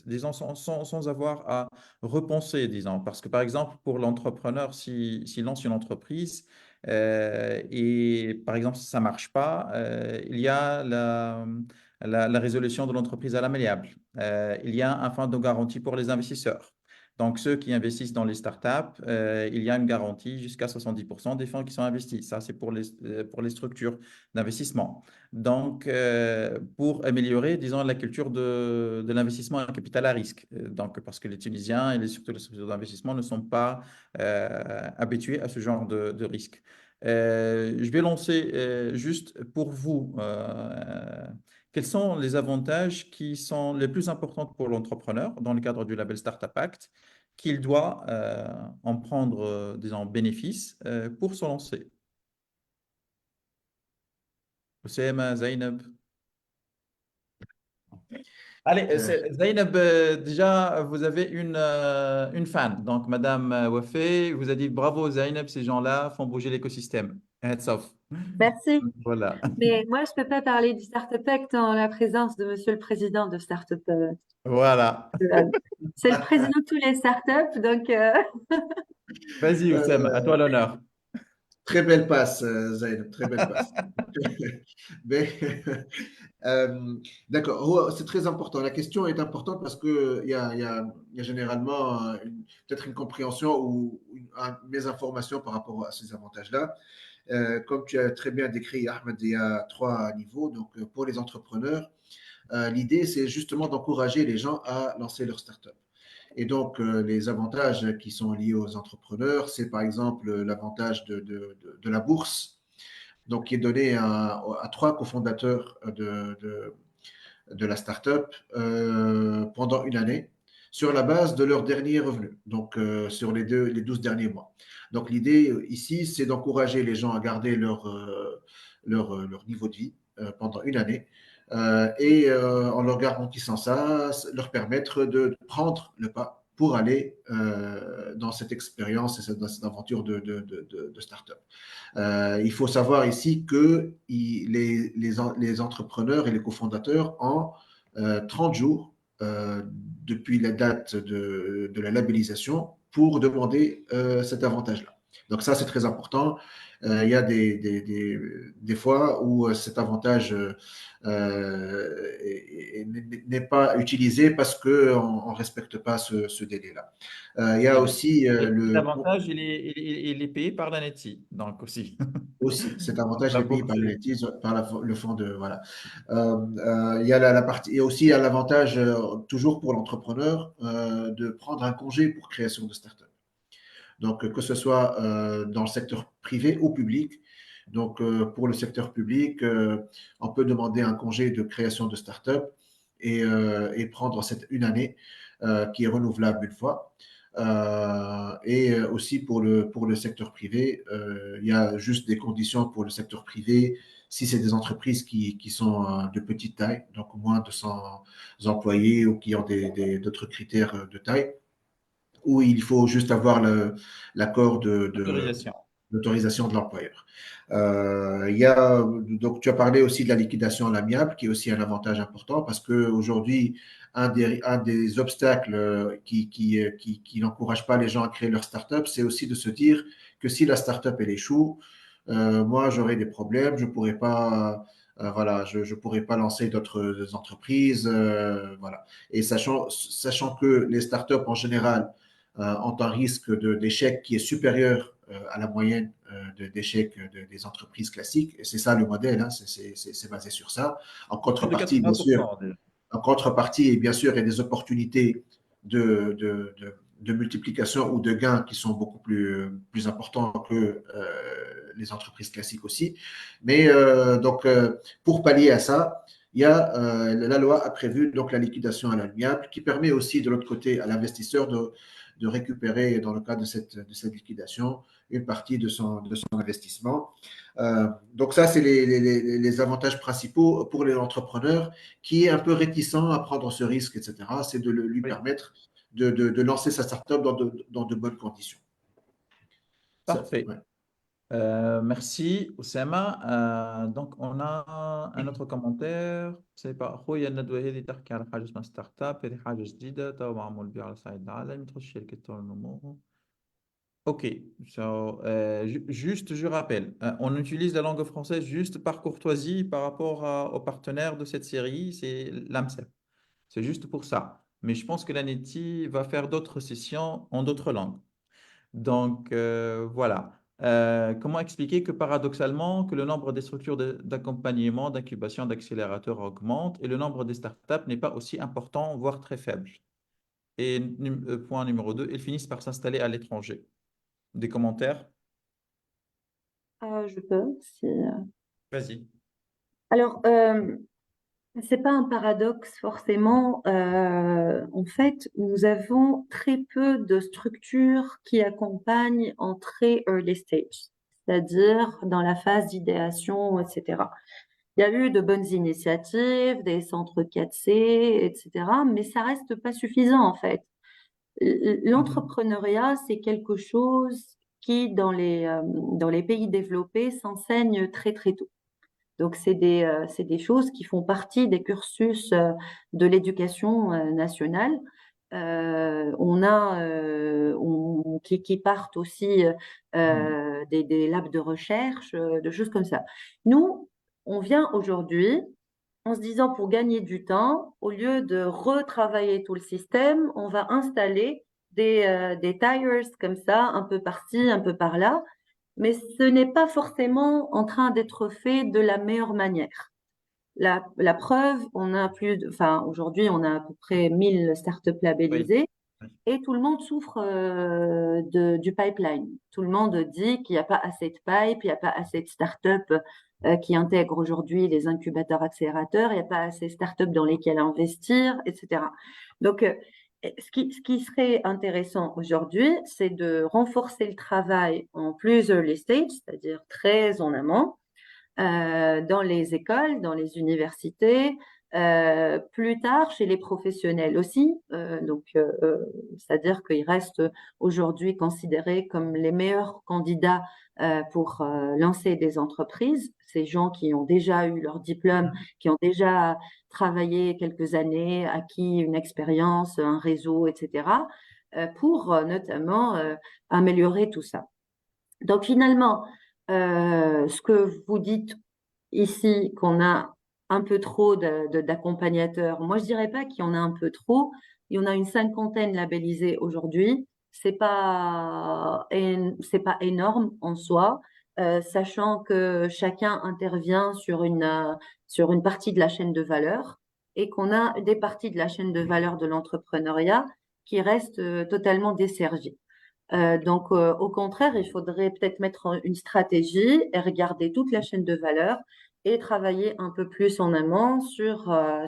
disons, sans avoir à repenser, disons. Parce que, par exemple, pour l'entrepreneur, s'il lance une entreprise et, par exemple, si ça ne marche pas, il y a la résolution de l'entreprise à l'amiable. Il y a un fonds de garantie pour les investisseurs. Donc, ceux qui investissent dans les startups, il y a une garantie jusqu'à 70% des fonds qui sont investis. Ça, c'est pour les structures d'investissement. Donc, pour améliorer, disons, la culture de l'investissement à capital à risque. Donc, parce que les Tunisiens et surtout les structures d'investissement ne sont pas habitués à ce genre de risque. Je vais lancer juste pour vous, quels sont les avantages qui sont les plus importants pour l'entrepreneur dans le cadre du label Startup Act qu'il doit en prendre, disons, bénéfice pour se lancer? Oussama, Zainab. Allez, Zainab, déjà, vous avez une fan. Donc, Madame Wafé vous a dit bravo, Zainab, ces gens-là font bouger l'écosystème. Heads off. Merci. Voilà. Mais moi, je ne peux pas parler du Startup Act en la présence de Monsieur le Président de Startup. Voilà. C'est le président de tous les startups, donc Vas-y, Oussama, à toi Euh, l'honneur. Très belle passe, Zayn, très belle passe. Mais, euh, d'accord, c'est très important. La question est importante parce qu'il y a généralement peut-être une compréhension ou une mésinformation par rapport à ces avantages-là. Comme tu as très bien décrit, Ahmed, il y a trois niveaux. Donc, pour les entrepreneurs, l'idée, c'est justement d'encourager les gens à lancer leur start-up. Et donc, les avantages qui sont liés aux entrepreneurs, c'est par exemple l'avantage de la bourse, donc qui est donné à trois cofondateurs de la startup pendant une année sur la base de leurs derniers revenus, donc sur les 12 derniers mois. Donc, l'idée ici, c'est d'encourager les gens à garder leur niveau de vie pendant une année et en leur garantissant ça, leur permettre de prendre le pas pour aller dans cette expérience et dans cette aventure de start-up. Il faut savoir ici que les entrepreneurs et les cofondateurs ont 30 jours depuis la date de la labellisation pour demander cet avantage-là. Donc ça, c'est très important. Il y a des fois où cet avantage n'est pas utilisé parce qu'on ne respecte pas ce délai-là. Il y a Oui. aussi Et le l'avantage, il est payé par la NETI, donc aussi. aussi, cet avantage La est payé bourse. par le fonds de voilà. Il y a la partie et aussi il y a l'avantage toujours pour l'entrepreneur de prendre un congé pour création de start-up. Donc que ce soit dans le secteur privé ou public. Donc pour le secteur public, on peut demander un congé de création de start-up et prendre une année qui est renouvelable une fois. Et aussi pour le secteur privé, il y a juste des conditions pour le secteur privé si c'est des entreprises qui sont de petite taille, donc moins de 100 employés ou qui ont d'autres critères de taille, où il faut juste avoir l'accord Autorisation. l'autorisation de l'employeur. Donc, tu as parlé aussi de la liquidation à l'amiable, qui est aussi un avantage important parce qu'aujourd'hui, un des obstacles qui n'encourage pas les gens à créer leur start-up, c'est aussi de se dire que si la start-up elle échoue, moi j'aurai des problèmes, je pourrais pas, voilà, je pourrais pas lancer d'autres entreprises, voilà. Et sachant que les start-up en général ont un risque d'échec qui est supérieur à la moyenne d'échecs des entreprises classiques. Et c'est ça le modèle, hein, c'est basé sur ça. En Plus de contrepartie, bien sûr, 80% déjà. en contrepartie, bien sûr, il y a des opportunités de multiplication ou de gains qui sont beaucoup plus importants que les entreprises classiques aussi. Mais donc, pour pallier à ça, il y a, la loi a prévu donc la liquidation à l'amiable qui permet aussi de l'autre côté à l'investisseur de récupérer, dans le cas de cette liquidation, une partie de son investissement. Donc ça, c'est les avantages principaux pour les entrepreneurs qui est un peu réticent à prendre ce risque, etc. C'est de lui Oui, permettre de lancer sa startup dans de bonnes conditions. parfait. Ouais. Merci, Oussama. Donc, on a un autre commentaire. C'est pas خويا الندوة هذه تحكي على حاجة اسمها ستارت اب، هذه حاجة جديدة تو معمول بها على صعيد العالم، تخش شركة النمو. Ok, juste je rappelle, on utilise la langue française juste par courtoisie par rapport aux partenaires de cette série, c'est l'AMSEP. C'est juste pour ça. Mais je pense que l'ANETI va faire d'autres sessions en d'autres langues. Donc, voilà. Comment expliquer que paradoxalement, que le nombre des structures d'accompagnement, d'incubation, d'accélérateur augmente et le nombre des startups n'est pas aussi important, voire très faible. Et point numéro 2, ils finissent par s'installer à l'étranger. Des commentaires? Je peux, si. Vas-y. Alors, c'est pas un paradoxe forcément. En fait, nous avons très peu de structures qui accompagnent en très early stage, c'est-à-dire dans la phase d'idéation, etc. Il y a eu de bonnes initiatives, des centres 4C, etc., mais ça reste pas suffisant en fait. L'entrepreneuriat, c'est quelque chose qui, dans les pays développés, s'enseigne très très tôt. Donc, c'est des choses qui font partie des cursus de l'éducation nationale. Qui partent aussi des labs de recherche, de choses comme ça. Nous, on vient aujourd'hui en se disant pour gagner du temps, au lieu de retravailler tout le système, on va installer des tires comme ça, un peu par-ci, un peu par-là, mais ce n'est pas forcément en train d'être fait de la meilleure manière. La preuve, aujourd'hui, on a à peu près 1000 startups Oui. labellisées et tout le monde souffre du pipeline. Tout le monde dit qu'il n'y a pas assez de pipe, il n'y a pas assez de startups qui intègrent aujourd'hui les incubateurs accélérateurs, il n'y a pas assez de startups dans lesquelles investir, etc. Donc, ce qui serait intéressant aujourd'hui, c'est de renforcer le travail en plus early stage, c'est-à-dire très en amont, dans les écoles, dans les universités, plus tard chez les professionnels aussi. C'est-à-dire qu'ils restent aujourd'hui considérés comme les meilleurs candidats pour lancer des entreprises. Ces gens qui ont déjà eu leur diplôme, qui ont déjà travaillé quelques années, acquis une expérience, un réseau, etc., pour notamment améliorer tout ça. Donc finalement, ce que vous dites ici, qu'on a un peu trop d'accompagnateurs, moi je dirais pas qu'il y en a un peu trop, il y en a une cinquantaine labellisés aujourd'hui. C'est pas énorme en soi, sachant que chacun intervient sur une partie de la chaîne de valeur et qu'on a des parties de la chaîne de valeur de l'entrepreneuriat qui restent totalement desservies. Au contraire, il faudrait peut-être mettre une stratégie et regarder toute la chaîne de valeur et travailler un peu plus en amont sur le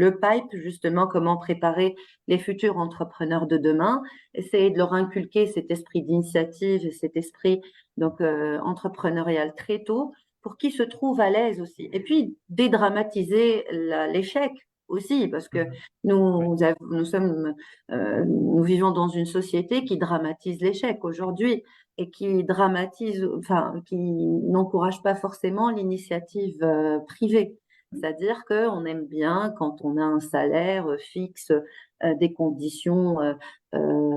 pipe, justement, comment préparer les futurs entrepreneurs de demain, essayer de leur inculquer cet esprit d'initiative et cet esprit donc entrepreneurial très tôt pour qu'ils se trouvent à l'aise aussi. Et puis, dédramatiser l'échec aussi, parce que Oui. nous vivons dans une société qui dramatise l'échec aujourd'hui et qui dramatise, enfin, qui n'encourage pas forcément l'initiative privée. C'est-à-dire qu'on aime bien quand on a un salaire fixe, des conditions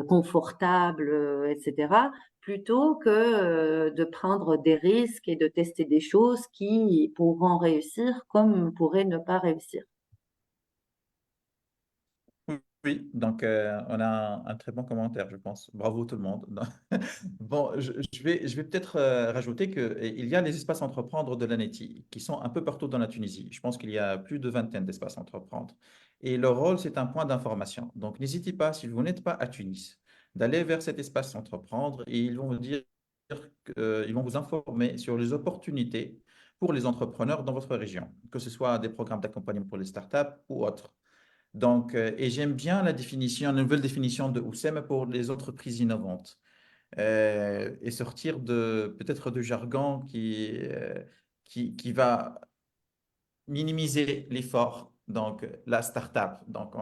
confortables, etc., plutôt que de prendre des risques et de tester des choses qui pourront réussir comme pourraient ne pas réussir. Oui, donc on a un très bon commentaire, je pense. Bravo tout le monde. Bon, je vais peut-être rajouter qu'il y a les espaces entreprendre de l'ANETI qui sont un peu partout dans la Tunisie. Je pense qu'il y a plus de vingtaine d'espaces entreprendre. Et leur rôle, c'est un point d'information. Donc n'hésitez pas, si vous n'êtes pas à Tunis, d'aller vers cet espace entreprendre et ils vont vous dire, ils vont vous informer sur les opportunités pour les entrepreneurs dans votre région, que ce soit des programmes d'accompagnement pour les startups ou autres. Donc, et j'aime bien la nouvelle définition de Oussem pour les entreprises innovantes et sortir de peut-être de jargon qui va minimiser l'effort. Donc, la start-up, donc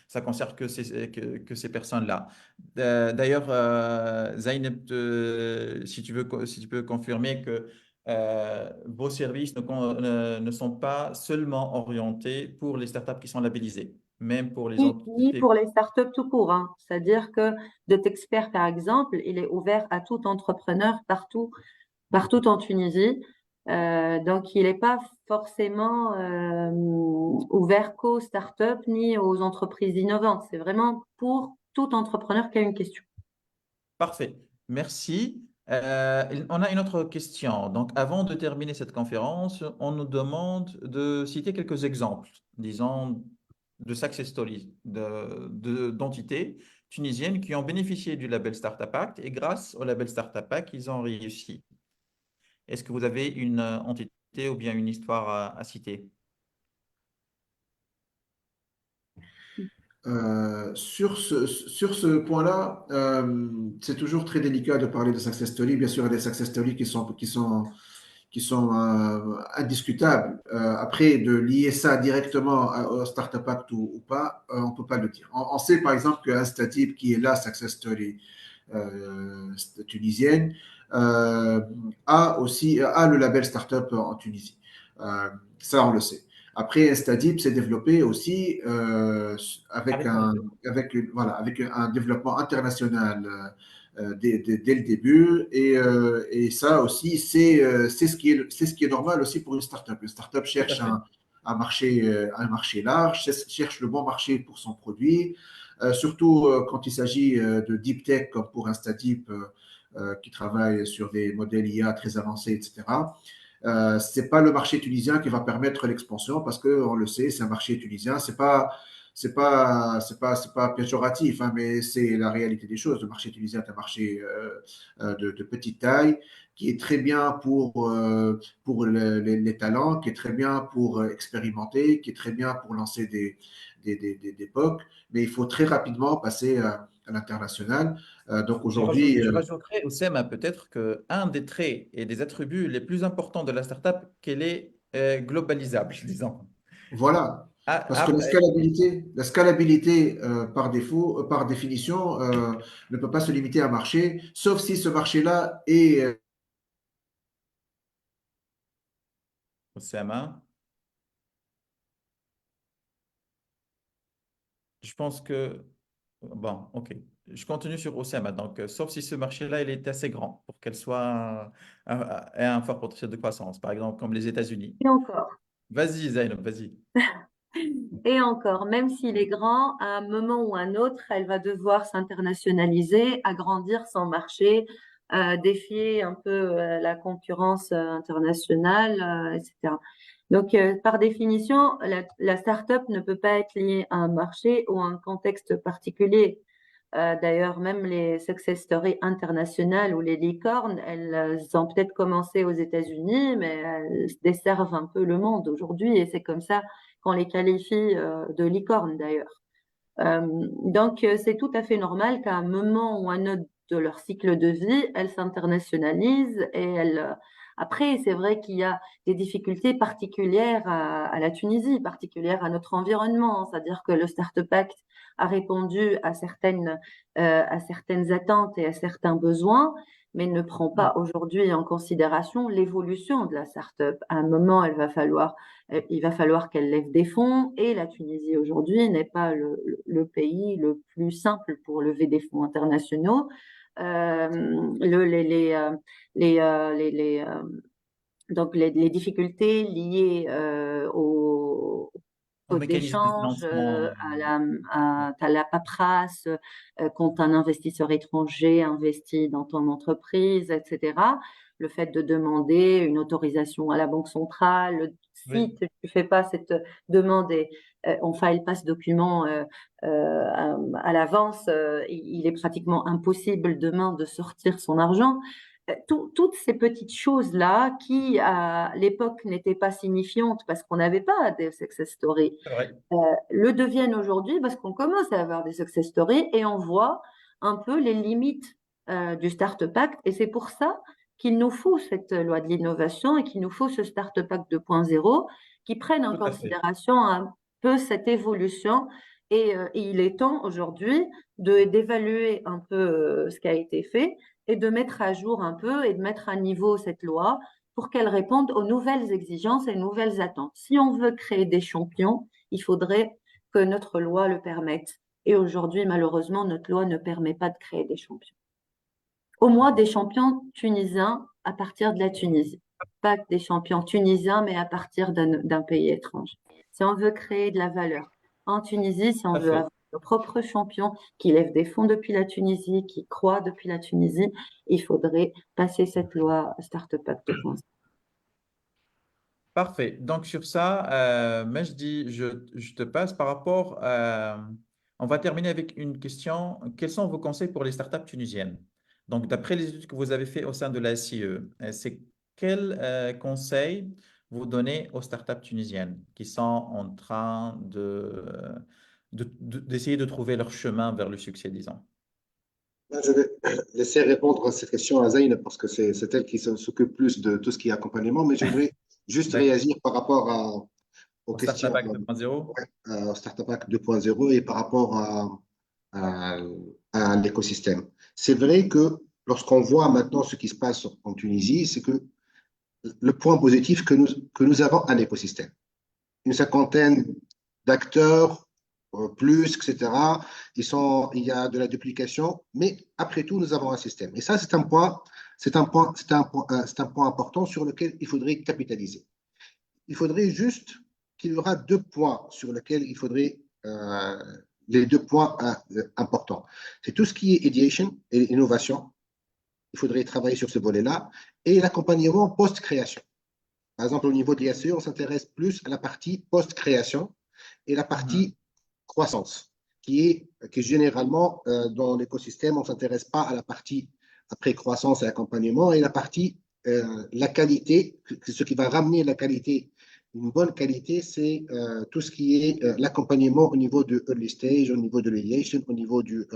ça concerne que ces personnes-là. D'ailleurs, Zainab, si tu peux confirmer que vos services ne sont pas seulement orientés pour les startups qui sont labellisées, même pour les Ni entités. pour les startups tout court, hein. C'est-à-dire que DotExpert, par exemple, il est ouvert à tout entrepreneur partout en Tunisie. Donc, il n'est pas forcément ouvert qu'aux startups ni aux entreprises innovantes. C'est vraiment pour tout entrepreneur qui a une question. Parfait. Merci. On a une autre question. Donc, avant de terminer cette conférence, on nous demande de citer quelques exemples, disons, de success stories, d'entités tunisiennes qui ont bénéficié du label Startup Act et grâce au label Startup Act, ils ont réussi. Est-ce que vous avez une entité ou bien une histoire à citer? Sur ce point-là, c'est toujours très délicat de parler de success story. Bien sûr, il y a des success stories qui sont indiscutables. Après, de lier ça directement au Startup Act ou pas, on ne peut pas le dire. On sait par exemple qu'Instatip, qui est la success story tunisienne, a le label Startup en Tunisie. Ça, on le sait. Après, Instadip s'est développé aussi Avec Confiance. voilà, avec un développement international dès le début. Et ça aussi, c'est ce qui est normal aussi pour une startup. Une startup Tout à cherche fait. un marché large, cherche le bon marché pour son produit, surtout quand il s'agit de deep tech comme pour Instadip qui travaille sur des modèles IA très avancés, etc. C'est pas le marché tunisien qui va permettre l'expansion parce que on le sait, c'est un marché tunisien. C'est pas péjoratif, hein, mais c'est la réalité des choses. Le marché tunisien est un marché de petite taille qui est très bien pour les talents, qui est très bien pour expérimenter, qui est très bien pour lancer des POC, mais il faut très rapidement passer à l'international. Donc aujourd'hui, Je rajouterais au SEMA peut-être qu'un des traits et des attributs les plus importants de la startup, qu'elle est globalisable, disons. voilà. Ah, Parce que ah, la scalabilité par défaut, par définition, ne peut pas se limiter à un marché, sauf si ce marché-là est au SEMA, je pense que, bon, ok. Je continue sur OSEMA. Donc, sauf si ce marché-là, il est assez grand pour qu'elle soit ait un fort potentiel de croissance, par exemple, comme les États-Unis. Et encore. Vas-y, Zainab, vas-y. Et encore, même s'il est grand, à un moment ou un autre, elle va devoir s'internationaliser, agrandir son marché, défier un peu la concurrence internationale, etc. Donc, par définition, la start-up ne peut pas être liée à un marché ou à un contexte particulier. D'ailleurs, même les success stories internationales ou les licornes, elles ont peut-être commencé aux États-Unis, mais elles desservent un peu le monde aujourd'hui et c'est comme ça qu'on les qualifie de licornes d'ailleurs. Donc, c'est tout à fait normal qu'à un moment ou un autre de leur cycle de vie, elles s'internationalisent et après, c'est vrai qu'il y a des difficultés particulières à la Tunisie, particulières à notre environnement. C'est-à-dire que le Startup Act a répondu à certaines attentes et à certains besoins, mais ne prend pas aujourd'hui en considération l'évolution de la startup. À un moment, il va falloir qu'elle lève des fonds et la Tunisie aujourd'hui n'est pas le pays le plus simple pour lever des fonds internationaux. Donc les difficultés liées au Au taux mécanisme de d'échange, financement. à la paperasse, quand un investisseur étranger investit dans ton entreprise, etc. Le fait de demander une autorisation à la Banque centrale, si Oui, tu ne fais pas cette demande et on file pas ce document à l'avance, il est pratiquement impossible demain de sortir son argent. Toutes ces petites choses-là qui, à l'époque, n'étaient pas signifiantes parce qu'on n'avait pas des success stories, c'est vrai. le deviennent aujourd'hui parce qu'on commence à avoir des success stories et on voit un peu les limites du Startup Act. Et c'est pour ça qu'il nous faut cette loi de l'innovation et qu'il nous faut ce Startup Act 2.0 qui prenne en Tout à fait. considération un peu cette évolution. Et il est temps aujourd'hui d'évaluer un peu ce qui a été fait et de mettre à jour un peu et de mettre à niveau cette loi pour qu'elle réponde aux nouvelles exigences et nouvelles attentes. Si on veut créer des champions, il faudrait que notre loi le permette. Et aujourd'hui, malheureusement, notre loi ne permet pas de créer des champions. Au moins des champions tunisiens à partir de la Tunisie. Pas des champions tunisiens, mais à partir d'un pays étranger. Si on veut créer de la valeur en Tunisie, si on Tout à veut fait. avoir nos propres champions qui lèvent des fonds depuis la Tunisie, qui croient depuis la Tunisie, il faudrait passer cette loi Startup Act 2.0. Parfait. Donc, sur ça, Majdi, je te passe par rapport. On va terminer avec une question. Quels sont vos conseils pour les startups tunisiennes? Donc, d'après les études que vous avez faites au sein de la SIE, c'est quels conseils vous donnez aux startups tunisiennes qui sont en train d'essayer de trouver leur chemin vers le succès, disons? Là, je vais laisser répondre à cette question à Zayn parce que c'est elle qui s'occupe plus de tout ce qui est accompagnement, mais je voudrais juste D'accord. réagir par rapport aux Au Startup questions Act 2.0? au Startup Act 2.0 et par rapport à, à l'écosystème. C'est vrai que lorsqu'on voit maintenant ce qui se passe en Tunisie, c'est que le point positif que nous avons un écosystème. Une cinquantaine d'acteurs, plus, etc. Il y a de la duplication, mais après tout, nous avons un système. Et ça, c'est un point important sur lequel il faudrait capitaliser. Il faudrait juste qu'il y aura deux points sur lesquels il faudrait les deux points importants. C'est tout ce qui est ideation et innovation. Il faudrait travailler sur ce volet-là et l'accompagnement post-création. Par exemple, au niveau de l'IACE, on s'intéresse plus à la partie post-création et la partie croissance, qui est généralement dans l'écosystème, on ne s'intéresse pas à la partie après croissance et accompagnement et la partie la qualité, ce qui va ramener la qualité, une bonne qualité, c'est tout ce qui est l'accompagnement au niveau du early stage, au niveau de l'idéation, au niveau du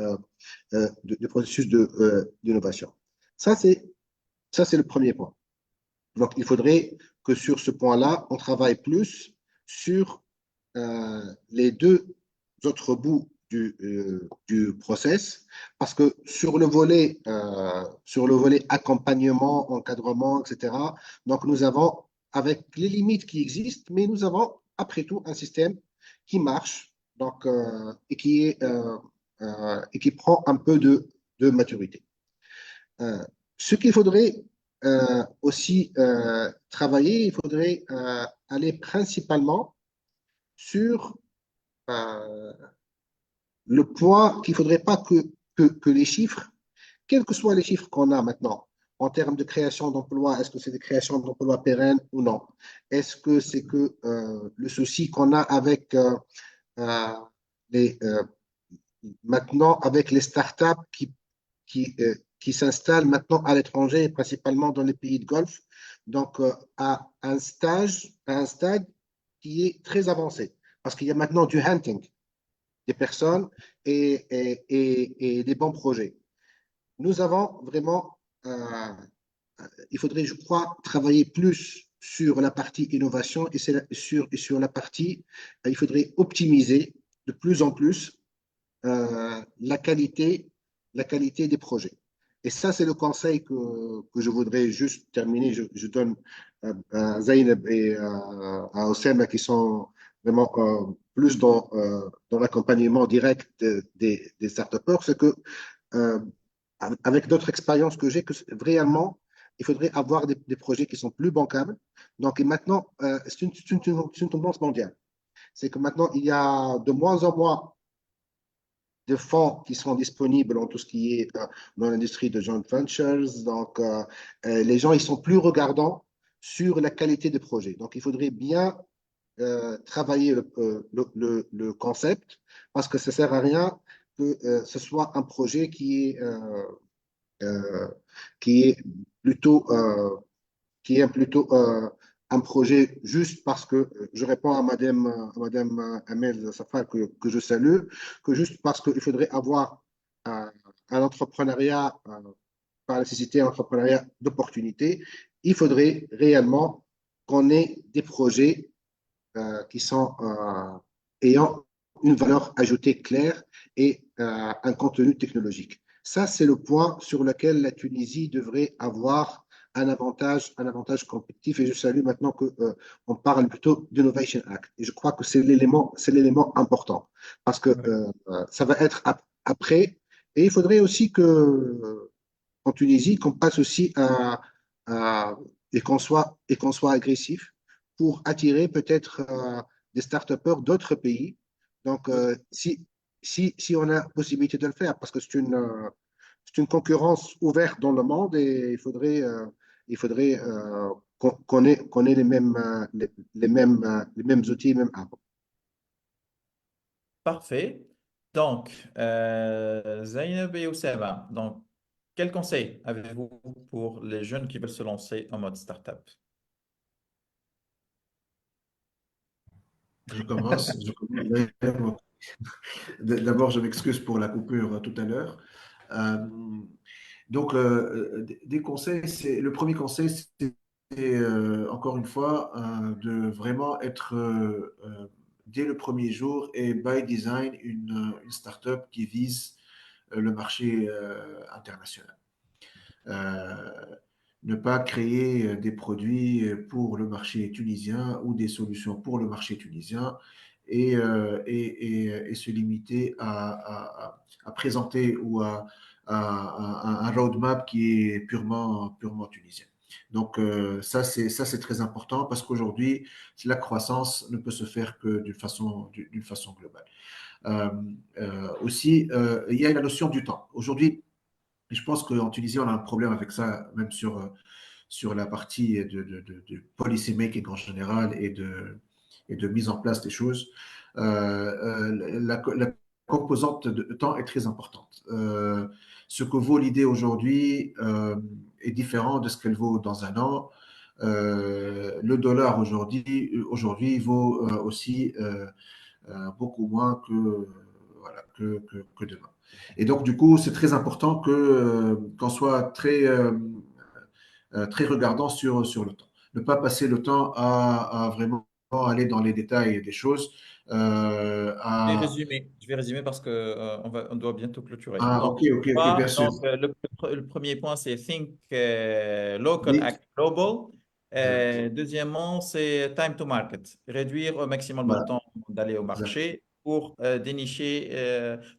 processus d'innovation. Ça, c'est le premier point. Donc, il faudrait que sur ce point-là, on travaille plus sur les deux autres bouts du process, parce que sur le volet accompagnement, encadrement, etc., donc nous avons, avec les limites qui existent, mais nous avons après tout un système qui marche donc, et qui prend un peu de maturité. Ce qu'il faudrait aussi travailler, il faudrait aller principalement sur le point qu'il ne faudrait pas que les chiffres, quels que soient les chiffres qu'on a maintenant, en termes de création d'emplois, est-ce que c'est des créations d'emplois pérennes ou non? Est-ce que c'est que le souci qu'on a avec les, maintenant avec les startups qui s'installent maintenant à l'étranger, principalement dans les pays de Golfe, donc à un stade qui est très avancé, parce qu'il y a maintenant du hunting des personnes et des bons projets. Nous avons vraiment, il faudrait, je crois, travailler plus sur la partie innovation et sur la partie, il faudrait optimiser de plus en plus la qualité des projets. Et ça, c'est le conseil que je voudrais juste terminer. Je donne à Zainab et à Oussama qui sont vraiment plus dans l'accompagnement direct des start-upers, c'est que euh, avec d'autres expériences que j'ai, que réellement, il faudrait avoir des projets qui sont plus bancables. Donc, et maintenant, c'est une tendance mondiale. C'est que maintenant, il y a de moins en moins de fonds qui sont disponibles dans tout ce qui est dans l'industrie de joint ventures. Donc, les gens, ils sont plus regardants sur la qualité des projets. Donc, il faudrait bien travailler le concept parce que ça ne sert à rien que ce soit un projet euh, qui est plutôt un projet juste parce que je réponds à Madame Amel Safar que je salue, que juste parce qu'il faudrait avoir un entrepreneuriat, par nécessité, un entrepreneuriat d'opportunité, il faudrait réellement qu'on ait des projets qui sont ayant une valeur ajoutée claire et un contenu technologique. Ça, c'est le point sur lequel la Tunisie devrait avoir un avantage compétitif. Et je salue maintenant qu'on parle plutôt d'Innovation Act. Et je crois que c'est l'élément important parce que Ouais. ça va être après. Et il faudrait aussi en Tunisie, qu'on passe aussi et qu'on soit agressif pour attirer peut-être des start-upers d'autres pays. Donc, si on a possibilité de le faire, parce que c'est une concurrence ouverte dans le monde et il faudrait qu'on ait les mêmes outils, les mêmes armes. Parfait. Donc, Zainab et Oussama, donc, quel conseil avez-vous pour les jeunes qui veulent se lancer en mode startup? Je commence. D'abord, je m'excuse pour la coupure tout à l'heure. Euh, donc, des conseils, le premier conseil, c'est encore une fois de vraiment être dès le premier jour et by design une startup qui vise le marché international. Euh, Ne pas créer des produits pour le marché tunisien ou des solutions pour le marché tunisien et se limiter à présenter ou à un roadmap qui est purement tunisien. Donc ça c'est très important parce qu'aujourd'hui la croissance ne peut se faire que d'une façon globale. Euh, Aussi, il y a la notion du temps. Aujourd'hui, je pense qu'en Tunisie, on a un problème avec ça, même sur la partie de policy making en général et de mise en place des choses. La composante de temps est très importante. Ce que vaut l'idée aujourd'hui est différent de ce qu'elle vaut dans un an. Le dollar aujourd'hui vaut aussi beaucoup moins voilà, que demain. Et donc, du coup, c'est très important qu'on soit très regardant sur le temps. Ne pas passer le temps à vraiment aller dans les détails des choses. Je vais résumer parce que, on doit bientôt clôturer. Ah, Donc, ok, ok, ok, bien sûr. le premier point, c'est Think Local, Nick, Act Global. exact. Deuxièmement, c'est Time to Market. Réduire au maximum le Voilà, temps d'aller au exact. marché pour dénicher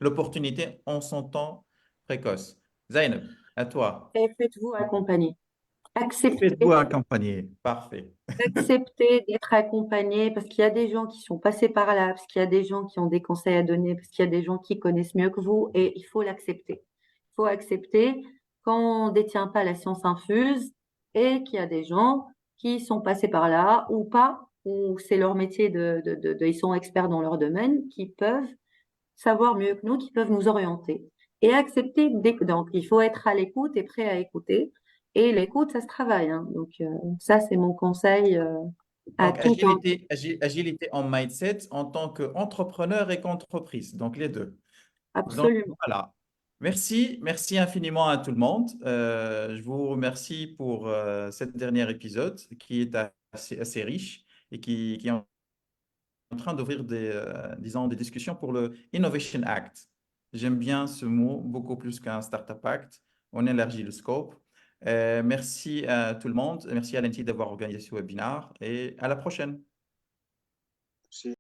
l'opportunité en son temps précoce. Zainab, à toi. Et faites-vous accompagner. Faites-vous Acceptez, accompagner. Parfait. acceptez d'être accompagné parce qu'il y a des gens qui sont passés par là, parce qu'il y a des gens qui ont des conseils à donner, parce qu'il y a des gens qui connaissent mieux que vous et il faut l'accepter. Il faut accepter qu'on ne détient pas la science infuse et qu'il y a des gens qui sont passés par là ou pas, ou c'est leur métier ils sont experts dans leur domaine, qui peuvent savoir mieux que nous, qui peuvent nous orienter. Et accepter, donc il faut être à l'écoute et prêt à écouter. Et l'écoute, ça se travaille, hein. Donc ça, c'est mon conseil à Donc, tout temps. agilité en mindset en tant qu'entrepreneur et qu'entreprise, donc les deux. Donc, Absolument. voilà. Merci infiniment à tout le monde. Je vous remercie pour ce dernier épisode qui est assez riche et qui est en train d'ouvrir disons, des discussions pour le Innovation Act. J'aime bien ce mot, beaucoup plus qu'un Startup Act. On élargit le scope. Merci à tout le monde. Merci à l'NT d'avoir organisé ce webinaire et à la prochaine. C'est